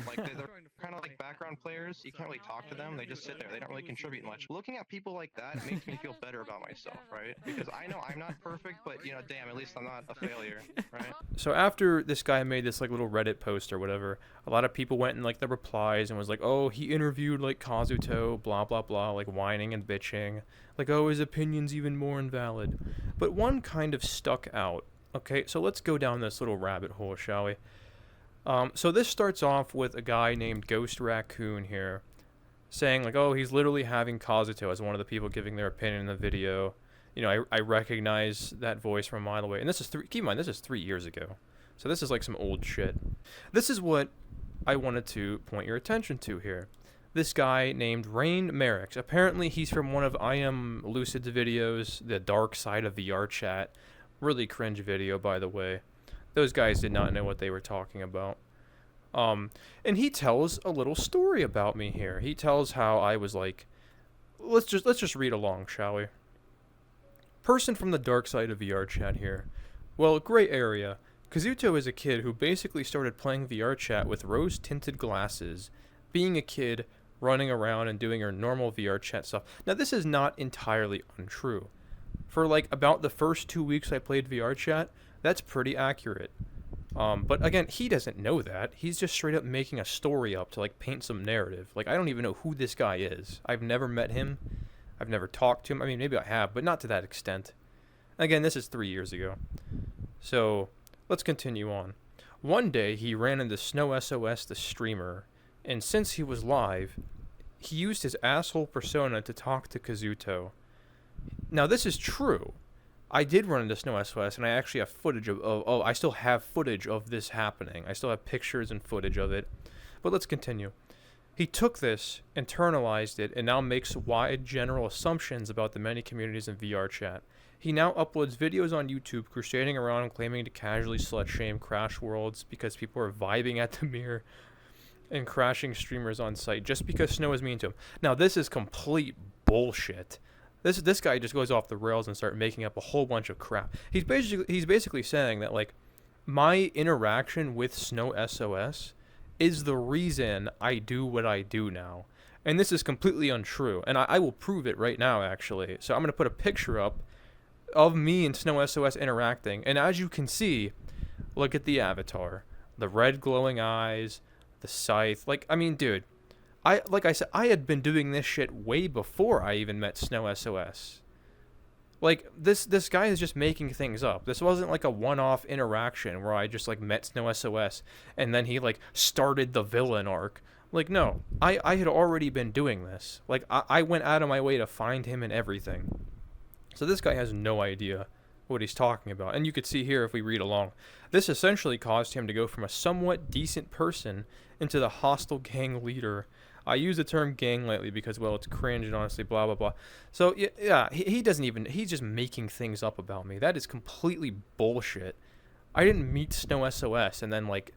Like they're kind of like background players. You can't really talk to them. They just sit there. They don't really contribute much. Looking at people like that makes me feel better about myself, right? Because I know I'm not perfect, but, damn, at least I'm not a failure, right? So after this guy made this like little Reddit post or whatever, a lot of people went in like the replies and was like, oh, he interviewed like Kozutoh, blah blah blah, like whining and bitching, like, oh, his opinion's even more invalid. But one kind of stuck out. Okay, so let's go down this little rabbit hole, shall we? So this starts off with a guy named Ghost Raccoon here saying like, oh, he's literally having Kozutoh as one of the people giving their opinion in the video. I recognize that voice from a mile away. And this is keep in mind, this is 3 years ago. So this is like some old shit. This is what I wanted to point your attention to here. This guy named Rain Merrick. Apparently he's from one of I Am Lucid's videos, the dark side of VR chat. Really cringe video, by the way. Those guys did not know what they were talking about. And he tells a little story about me here. He tells how I was like, let's just read along, shall we? Person from the dark side of VR chat here. Well, gray area. Kozutoh is a kid who basically started playing VR chat with rose-tinted glasses, being a kid, running around and doing her normal VR chat stuff. Now, this is not entirely untrue. For like about the first 2 weeks I played VR chat, that's pretty accurate. But again, he doesn't know that. He's just straight up making a story up to like paint some narrative. Like, I don't even know who this guy is. I've never met him. I've never talked to him. I mean, maybe I have, but not to that extent. Again, this is 3 years ago. So let's continue on. One day, he ran into Snow SOS, the streamer, and since he was live, he used his asshole persona to talk to Kozutoh. Now, this is true. I did run into Snow SOS, and I actually have footage I still have footage of this happening. I still have pictures and footage of it. But let's continue. He took this, internalized it, and now makes wide general assumptions about the many communities in VR chat. He now uploads videos on YouTube crusading around and claiming to casually slut shame Crash Worlds because people are vibing at the mirror and crashing streamers on site just because Snow is mean to him. Now this is complete bullshit. This guy just goes off the rails and start making up a whole bunch of crap. He's basically saying that like my interaction with Snow SOS is the reason I do what I do now. And this is completely untrue. And I will prove it right now, actually. So I'm going to put a picture up of me and Snow SOS interacting. And as you can see, look at the avatar. The red glowing eyes, the scythe. Like, I mean, dude, like I said, I had been doing this shit way before I even met Snow SOS. Like, this guy is just making things up. This wasn't like a one-off interaction where I just like met Snow SOS and then he like started the villain arc. Like, no, I had already been doing this. Like, I went out of my way to find him and everything. So this guy has no idea what he's talking about. And you could see here if we read along. This essentially caused him to go from a somewhat decent person into the hostile gang leader. I use the term gang lightly because, well, it's cringe and honestly blah, blah, blah. So, yeah, he doesn't even, he's just making things up about me. That is completely bullshit. I didn't meet Snow SOS and then, like,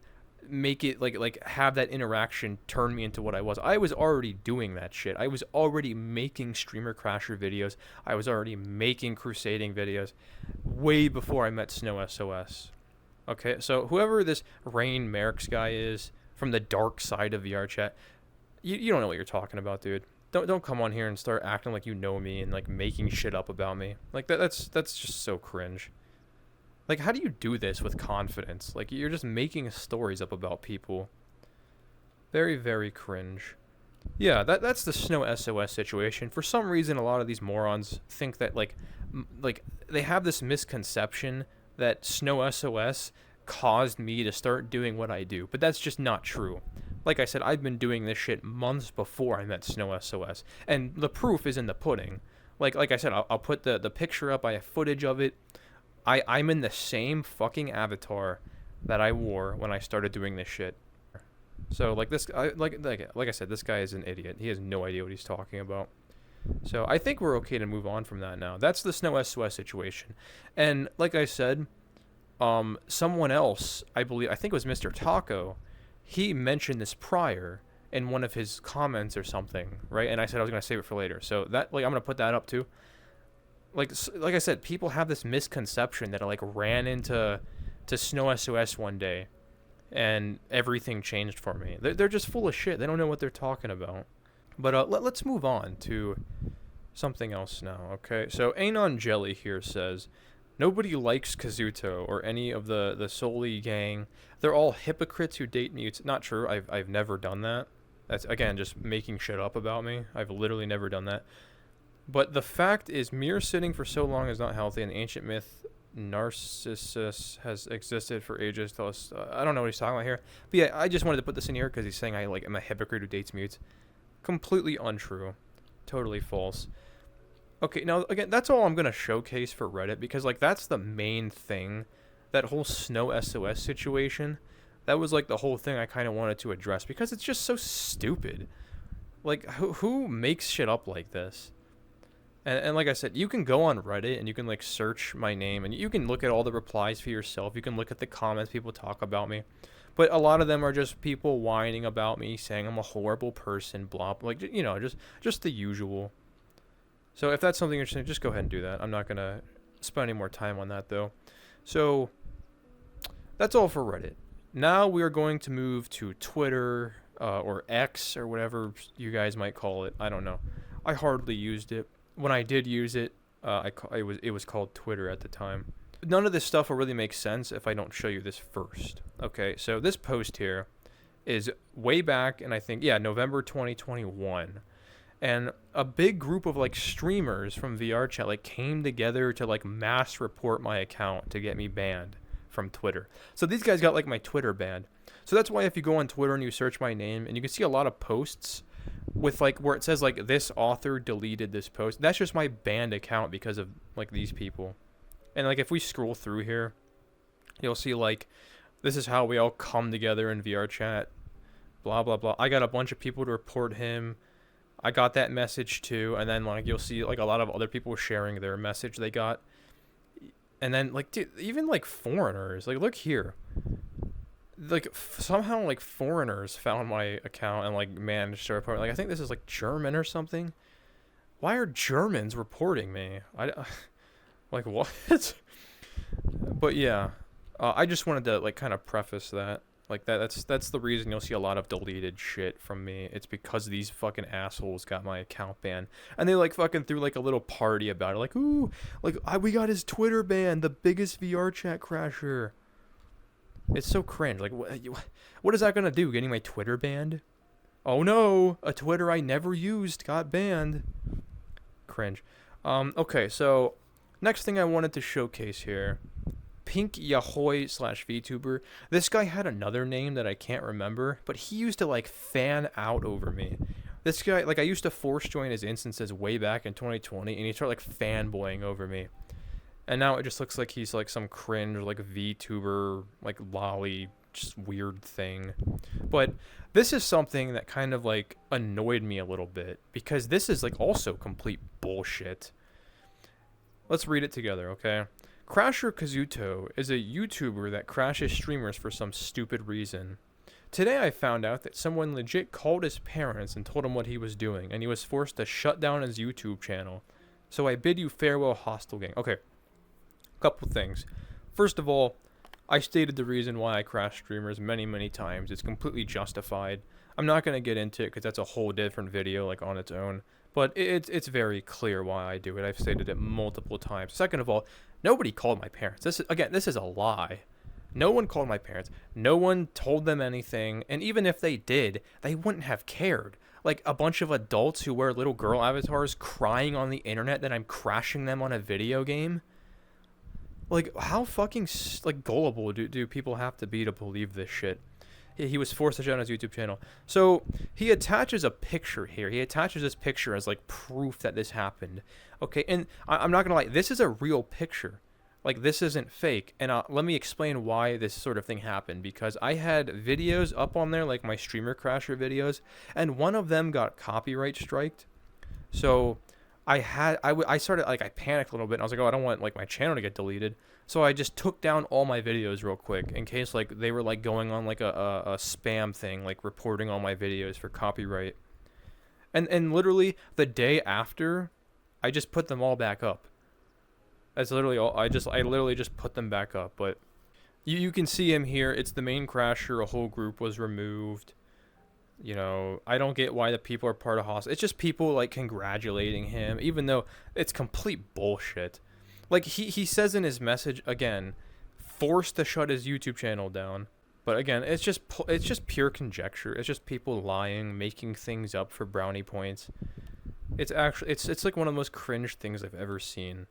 make it, like have that interaction turn me into what I was. I was already doing that shit. I was already making Streamer Crasher videos. I was already making Crusading videos way before I met Snow SOS. Okay, so whoever this Rain Merrick's guy is from the dark side of VR chat, you don't know what you're talking about, dude. Don't come on here and start acting like you know me and like making shit up about me. Like that's just so cringe. Like, how do you do this with confidence? Like, you're just making stories up about people. Very, very cringe. Yeah, that's the Snow SOS situation. For some reason, a lot of these morons think that like they have this misconception that Snow SOS caused me to start doing what I do, but that's just not true. Like I said, I've been doing this shit months before I met Snow SOS, and the proof is in the pudding. Like I said, I'll put the picture up. I have footage of it. I'm in the same fucking avatar that I wore when I started doing this shit. So like I said, this guy is an idiot. He has no idea what he's talking about. So I think we're okay to move on from that now. That's the Snow SOS situation, and like I said, someone else, I think it was Mr. Taco. He mentioned this prior in one of his comments or something, right? And I said I was gonna save it for later. So that, like, I'm gonna put that up too. Like I said, people have this misconception that I like ran into Snow SOS one day, and everything changed for me. They're just full of shit. They don't know what they're talking about. But let's move on to something else now. Okay, so Anon Jelly here says, nobody likes Kozutoh or any of the Soli gang. They're all hypocrites who date mutes. Not true. I've never done that. That's, again, just making shit up about me. I've literally never done that. But the fact is, mirror sitting for so long is not healthy, and the ancient myth Narcissus has existed for ages. Tell us, I don't know what he's talking about here. But yeah, I just wanted to put this in here because he's saying I am a hypocrite who dates mutes. Completely untrue. Totally false. Okay, now again, that's all I'm gonna showcase for Reddit because like that's the main thing. That whole Snow SOS situation, that was like the whole thing I kind of wanted to address because it's just so stupid. Like who makes shit up like this? And like I said, you can go on Reddit and you can like search my name and you can look at all the replies for yourself. You can look at the comments people talk about me. But a lot of them are just people whining about me, saying I'm a horrible person, blah, like, you know, just the usual. So if that's something interesting, just go ahead and do that. I'm not going to spend any more time on that, though. So that's all for Reddit. Now we are going to move to Twitter or X or whatever you guys might call it. I don't know. I hardly used it. When I did use it, it was called Twitter at the time. None of this stuff will really make sense if I don't show you this first. Okay, so this post here is way back in, I think, yeah, November 2021. And a big group of like streamers from VR chat like came together to like mass report my account to get me banned from Twitter. So these guys got like my Twitter banned. So that's why if you go on Twitter and you search my name, and you can see a lot of posts with like where it says like this author deleted this post. That's just my banned account because of like these people. And like if we scroll through here, you'll see like this is how we all come together in VR chat. blah blah blah. I got a bunch of people to report him. I got that message too, and then like you'll see like a lot of other people sharing their message they got. And then like dude, even like foreigners, like look here. Like somehow like foreigners found my account and like managed to report. Like I think this is like German or something. Why are Germans reporting me? Like what? But yeah, I just wanted to like kind of preface that. Like that's the reason you'll see a lot of deleted shit from me. It's because these fucking assholes got my account banned, and they like fucking threw like a little party about it. Like ooh, like we got his Twitter banned, the biggest VR chat crasher. It's so cringe. Like what is that gonna do? Getting my Twitter banned? Oh no, a Twitter I never used got banned. Cringe. Okay, so next thing I wanted to showcase here. Pink Yahoy / VTuber. This guy had another name that I can't remember, but he used to like fan out over me. This guy, like I used to force join his instances way back in 2020, and he started like fanboying over me. And now it just looks like he's like some cringe like VTuber, like lolly, just weird thing. But this is something that kind of like annoyed me a little bit, because this is like also complete bullshit. Let's read it together, okay? Crasher Kozutoh is a YouTuber that crashes streamers for some stupid reason. Today I found out that someone legit called his parents and told him what he was doing, and he was forced to shut down his YouTube channel. So I bid you farewell, hostile gang. Okay, couple things. First of all, I stated the reason why I crash streamers many times. It's completely justified. I'm not going to get into it because that's a whole different video like on its own. But it's very clear why I do it. I've stated it multiple times. Second of all, nobody called my parents. This is a lie. No one called my parents. No one told them anything. And even if they did, they wouldn't have cared. Like a bunch of adults who wear little girl avatars crying on the internet that I'm crashing them on a video game. Like how fucking like gullible do people have to be to believe this shit? He was forced to shut down his YouTube channel. So he attaches a picture here. He attaches this picture as like proof that this happened. Okay, and I'm not gonna lie, this is a real picture. Like this isn't fake. And let me explain why this sort of thing happened. Because I had videos up on there, like my streamer crasher videos, and one of them got copyright striked. So I started like I panicked a little bit. And I was like, oh, I don't want like my channel to get deleted. So I just took down all my videos real quick in case like they were like going on like a spam thing, like reporting all my videos for copyright. And literally the day after, I just put them all back up. That's literally all. I literally just put them back up. But you can see him here. It's the main crasher. A whole group was removed. You know, I don't get why the people are part of hostile. It's just people like congratulating him, even though it's complete bullshit. Like he says in his message again, forced to shut his YouTube channel down. But again, it's just pure conjecture. It's just people lying, making things up for brownie points. It's actually it's like one of the most cringe things I've ever seen.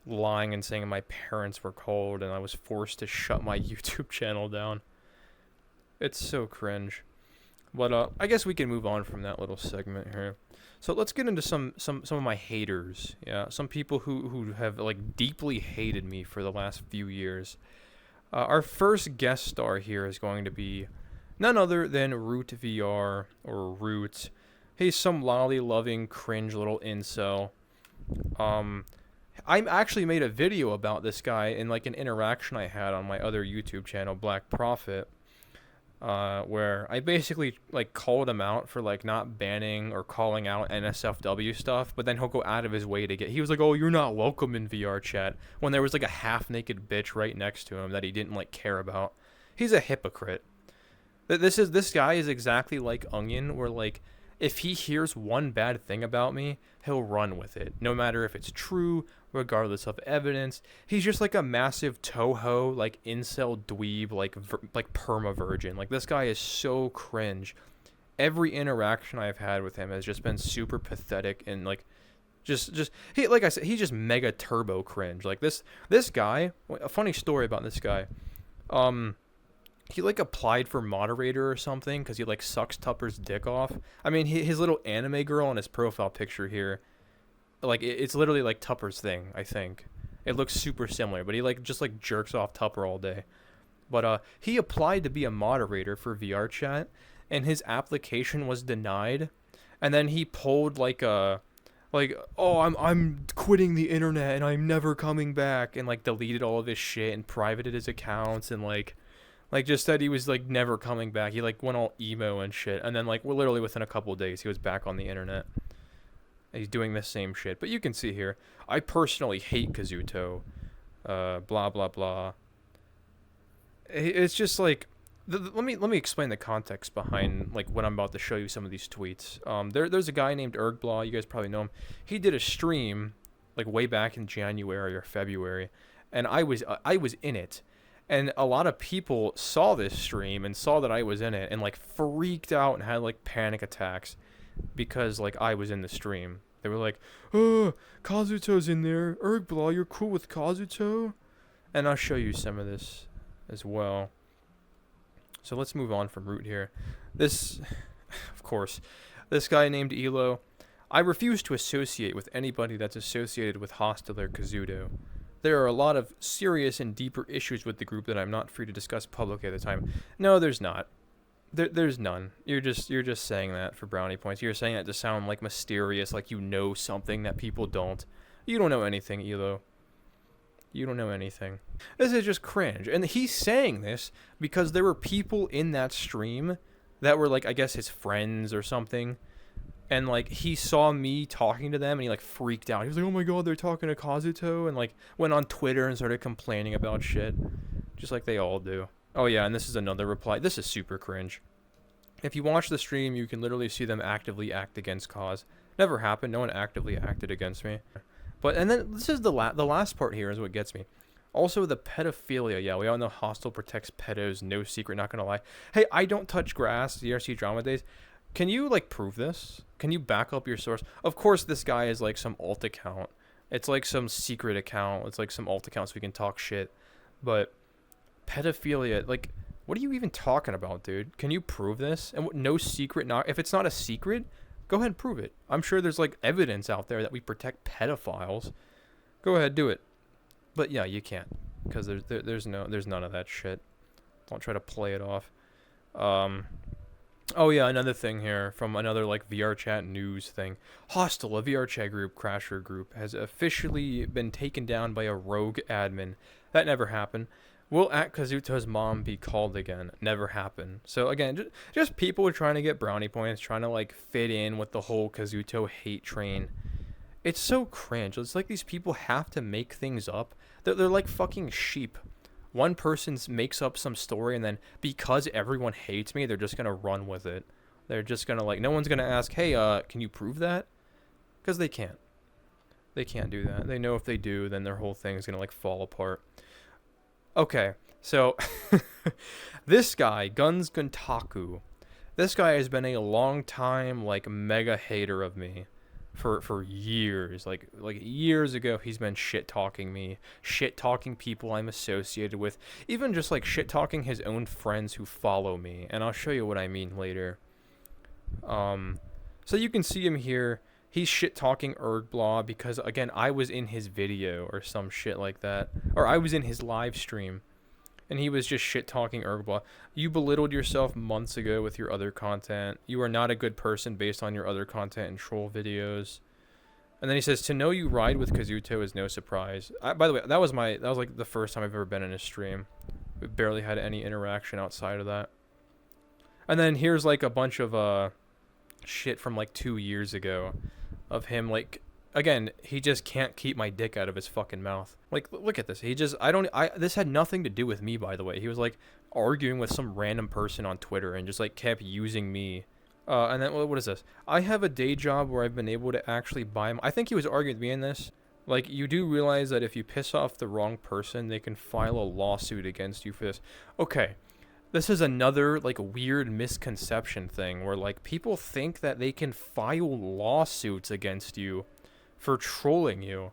Lying and saying my parents were called and I was forced to shut my YouTube channel down. It's so cringe. But I guess we can move on from that little segment here. So let's get into some of my haters. Yeah, some people who have like deeply hated me for the last few years. Our first guest star here is going to be none other than Root VR or Root. He's some lolly loving cringe little incel. I actually made a video about this guy in like an interaction I had on my other YouTube channel, Black Prophet. Where I basically like called him out for like not banning or calling out NSFW stuff, but then he'll go out of his way to get. He was like, "Oh, you're not welcome in VR chat," when there was like a half-naked bitch right next to him that he didn't like care about. He's a hypocrite. This guy is exactly like Onion, where like if he hears one bad thing about me, he'll run with it, no matter if it's true, regardless of evidence. He's just like a massive Toho, like incel dweeb, like perma virgin. Like this guy is so cringe. Every interaction I've had with him has just been super pathetic and like just he, like I said, he's just mega turbo cringe. Like this guy, a funny story about this guy. He like applied for moderator or something because he like sucks Tupper's dick off. I mean, his little anime girl on his profile picture here, like it's literally like Tupper's thing. I think it looks super similar, but he like just like jerks off Tupper all day. But he applied to be a moderator for VR chat, and his application was denied, and then he pulled like a oh, I'm quitting the internet and I'm never coming back, and like deleted all of his shit and privated his accounts, and like just said he was like never coming back. He like went all emo and shit, and then like literally within a couple of days he was back on the internet. He's doing the same shit. But you can see here, I personally hate Kozutoh. Blah blah blah. It's just like, let me explain the context behind like what I'm about to show you. Some of these tweets. There's a guy named Ergblaw. You guys probably know him. He did a stream like way back in January or February, and I was in it, and a lot of people saw this stream and saw that I was in it and like freaked out and had like panic attacks because like I was in the stream. They were like, "Oh, Kozutoh's in there. Ergblaw, you're cool with Kozutoh?" And I'll show you some of this as well. So let's move on from Root here. This, of course, this guy named Elo. I refuse to associate with anybody that's associated with Hostile or Kozutoh. There are a lot of serious and deeper issues with the group that I'm not free to discuss publicly at the time. No, there's not. There's none. You're just saying that for brownie points. You're saying that to sound like mysterious, like you know something that people don't. You don't know anything, Elo. You don't know anything. This is just cringe. And he's saying this because there were people in that stream that were like, I guess his friends or something. And like he saw me talking to them and he like freaked out. He was like, "Oh my god, they're talking to Kozutoh," and like went on Twitter and started complaining about shit. Just like they all do. Oh yeah, and this is another reply. This is super cringe. If you watch the stream, you can literally see them actively act against Koz. Never happened. No one actively acted against me. But, and then this is the last part here is what gets me. Also the pedophilia. Yeah, we all know Hostile protects pedos. No secret, not gonna lie. Hey, I don't touch grass. DRC drama days. Can you like prove this? Can you back up your source? Of course this guy is like some alt account. It's like some secret account. It's like some alt account so we can talk shit. But pedophilia, like, what are you even talking about, dude? Can you prove this? And no secret, not if it's not a secret, go ahead and prove it. I'm sure there's like evidence out there that we protect pedophiles. Go ahead, do it. But yeah, you can't, because there's none of that shit. Don't try to play it off. Oh yeah, another thing here from another like VR chat news thing. Hostile, a VR chat group, Crasher group, has officially been taken down by a rogue admin. That never happened. Will Kozutoh's mom be called again? Never happened. So again, just people trying to get brownie points, trying to like fit in with the whole Kozutoh hate train. It's so cringe. It's like these people have to make things up. They're like fucking sheep. One person makes up some story, and then because everyone hates me, they're just gonna run with it. They're just gonna like, no one's gonna ask, "Hey, can you prove that?" Because they can't. They can't do that. They know if they do, then their whole thing is gonna like fall apart. Okay, so this guy, Guns Guntaku, this guy has been a long time like mega hater of me for years. Like years ago, he's been shit talking me, shit talking people I'm associated with, even just like shit talking his own friends who follow me. And I'll show you what I mean later. So you can see him here. He's shit talking Ergblaw because again I was in his video or some shit like that, or I was in his live stream, and he was just shit talking Ergblaw. You belittled yourself months ago with your other content. You are not a good person based on your other content and troll videos. And then he says, "To know you ride with Kozutoh is no surprise." By the way, that was like the first time I've ever been in a stream. We barely had any interaction outside of that. And then here's like a bunch of shit from like 2 years ago of him, like, again, he just can't keep my dick out of his fucking mouth. Like, look at this. He just, this had nothing to do with me, by the way. He was like arguing with some random person on Twitter and just like kept using me. And then what is this? I have a day job where I've been able to actually buy I think he was arguing with me in this. Like, you do realize that if you piss off the wrong person, they can file a lawsuit against you for this. Okay. This is another like weird misconception thing where like people think that they can file lawsuits against you for trolling you,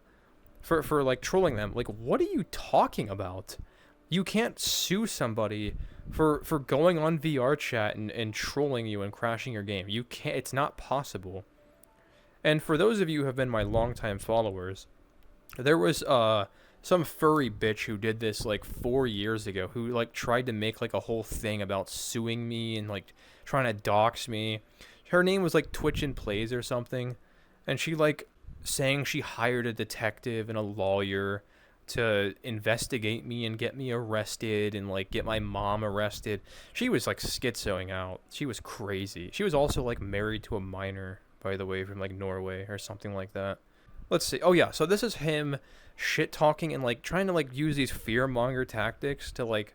for like trolling them. Like, what are you talking about? You can't sue somebody for going on VR chat and trolling you and crashing your game. You can't. It's not possible. And for those of you who have been my longtime followers, there was some furry bitch who did this like 4 years ago, who like tried to make like a whole thing about suing me and like trying to dox me. Her name was like Twitch and Plays or something, and she like saying she hired a detective and a lawyer to investigate me and get me arrested and like get my mom arrested. She was like schizoing out. She was crazy. She was also like married to a minor, by the way, from like Norway or something like that. Let's see. Oh yeah, so this is him shit talking and like trying to like use these fear monger tactics to like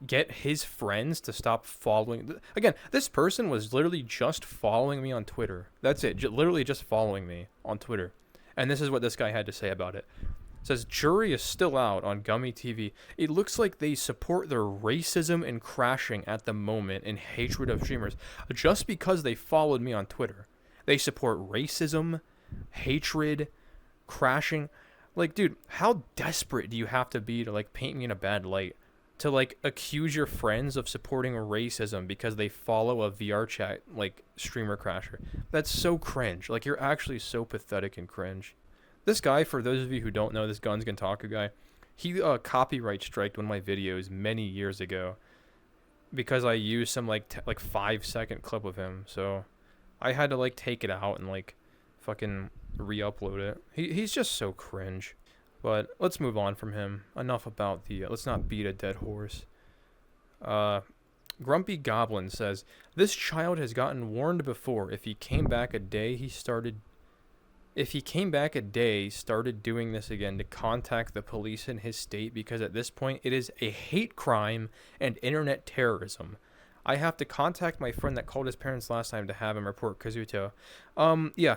get his friends to stop following. Again, this person was literally just following me on Twitter. That's it. Literally just following me on Twitter. And this is what this guy had to say about it. It says, jury is still out on Gummy TV. It looks like they support their racism and crashing at the moment and hatred of streamers just because they followed me on Twitter. They support racism, hatred, crashing. Like, dude, how desperate do you have to be to like paint me in a bad light? To like accuse your friends of supporting racism because they follow a VR chat like streamer crasher. That's so cringe. Like, you're actually so pathetic and cringe. This guy, for those of you who don't know, this Guns Gintaku guy, he copyright striked one of my videos many years ago because I used some like 5-second clip of him. So I had to like take it out and like fucking re-upload it. He's just so cringe. But let's move on from him. Enough about the let's not beat a dead horse. Grumpy Goblin says, this child has gotten warned before. If he came back a day started doing this again, to contact the police in his state, because at this point it is a hate crime and internet terrorism. I have to contact my friend that called his parents last time to have him report Kozutoh. Yeah,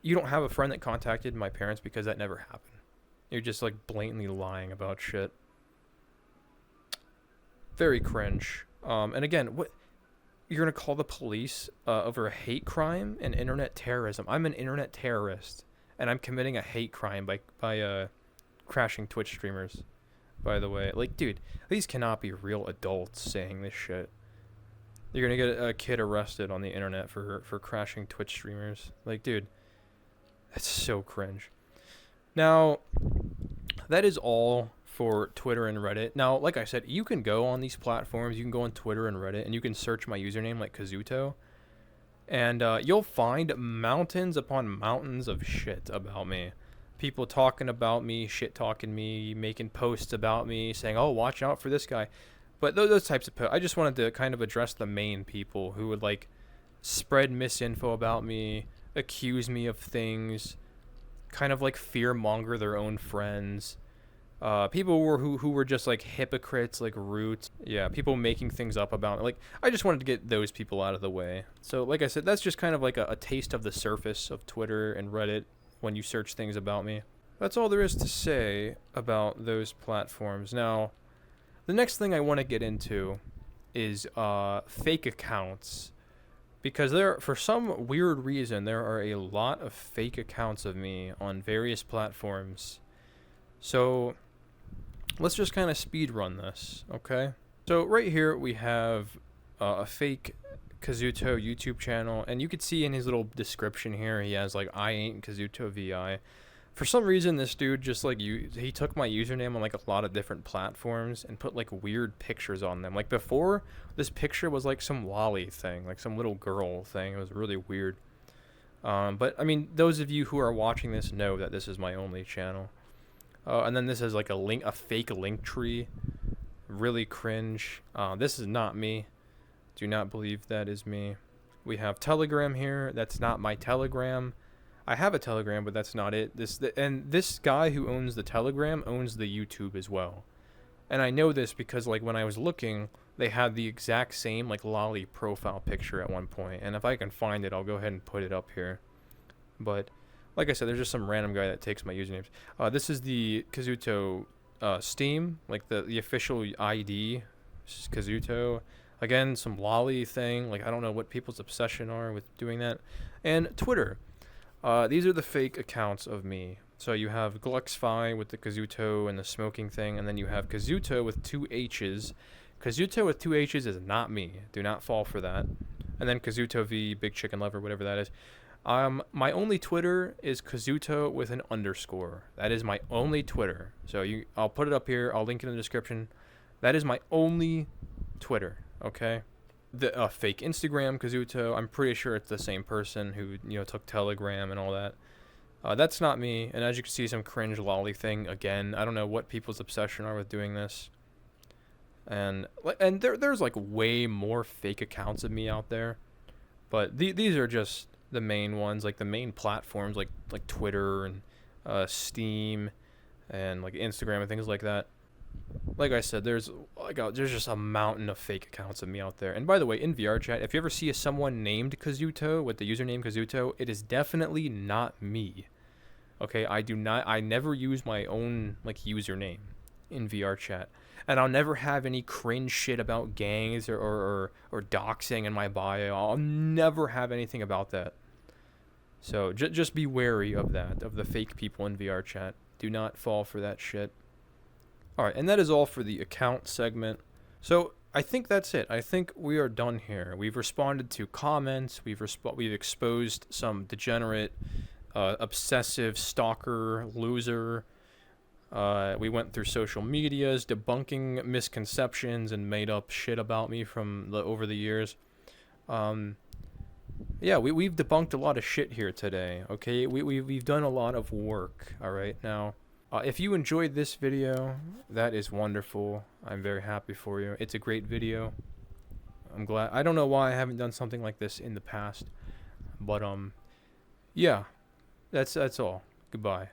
you don't have a friend that contacted my parents because that never happened. You're just like blatantly lying about shit. Very cringe. And again, what you're gonna call the police over a hate crime and internet terrorism? I'm an internet terrorist, and I'm committing a hate crime by crashing Twitch streamers. By the way, like, dude, these cannot be real adults saying this shit. You're gonna get a kid arrested on the internet for crashing Twitch streamers. Like, dude, that's so cringe. Now, that is all for Twitter and Reddit. Now, like I said, you can go on these platforms. You can go on Twitter and Reddit, and you can search my username like Kozutoh, and you'll find mountains upon mountains of shit about me. People talking about me, shit talking me, making posts about me, saying, "Oh, watch out for this guy." But those types of posts, I just wanted to kind of address the main people who would like spread misinfo about me, accuse me of things, kind of like fear monger their own friends. People who were just like hypocrites, like roots. Yeah, people making things up about it. Like, I just wanted to get those people out of the way. So like I said, that's just kind of like a taste of the surface of Twitter and Reddit when you search things about me. That's all there is to say about those platforms. Now, the next thing I want to get into is fake accounts. Because for some weird reason, there are a lot of fake accounts of me on various platforms. So let's just kind of speed run this, okay? So right here we have a fake Kozutoh YouTube channel, and you could see in his little description here, he has like, I ain't Kozutoh VI. For some reason, this dude just like he took my username on like a lot of different platforms and put like weird pictures on them. Like, before, this picture was like some lolly thing, like some little girl thing. It was really weird. But I mean, those of you who are watching this know that this is my only channel. And then this is like a fake link tree. Really cringe. This is not me. Do not believe that is me. We have Telegram here. That's not my Telegram. I have a Telegram, but that's not it. This guy who owns the Telegram owns the YouTube as well. And I know this because like when I was looking, they had the exact same like lolly profile picture at one point. And if I can find it, I'll go ahead and put it up here. But like I said, there's just some random guy that takes my usernames. This is the Kozutoh Steam, like the official ID. This is Kozutoh. Again, some lolly thing. Like, I don't know what people's obsession are with doing that. And Twitter. These are the fake accounts of me. So you have Gluxfy with the Kozutoh and the smoking thing, and then you have Kozutoh with 2 H's. Kozutoh with 2 H's is not me. Do not fall for that. And then Kozutoh V, Big Chicken Lover, whatever that is. My only Twitter is Kozutoh with an underscore. That is my only Twitter. So I'll put it up here. I'll link it in the description. That is my only Twitter. Okay. The fake Instagram Kozutoh. I'm pretty sure it's the same person who took Telegram and all that. That's not me. And as you can see, some cringe lolly thing again. I don't know what people's obsession are with doing this. And there's like way more fake accounts of me out there, but these are just the main ones, like the main platforms, like Twitter and Steam and like Instagram and things like that. Like I said, there's just a mountain of fake accounts of me out there. And by the way, in VR chat, if you ever see someone named Kozutoh with the username Kozutoh, it is definitely not me. Okay, I never use my own like username in VR chat. And I'll never have any cringe shit about gangs or doxing in my bio. I'll never have anything about that. So just be wary of that, of the fake people in VR chat. Do not fall for that shit. Alright, and that is all for the account segment. So I think that's it. I think we are done here. We've responded to comments. We've exposed some degenerate, obsessive, stalker, loser. We went through social medias, debunking misconceptions and made up shit about me from over the years. Yeah, we've debunked a lot of shit here today. Okay, we've done a lot of work. All right, now, if you enjoyed this video, that is wonderful. I'm very happy for you. It's a great video. I'm glad. I don't know why I haven't done something like this in the past, but yeah, that's all. Goodbye.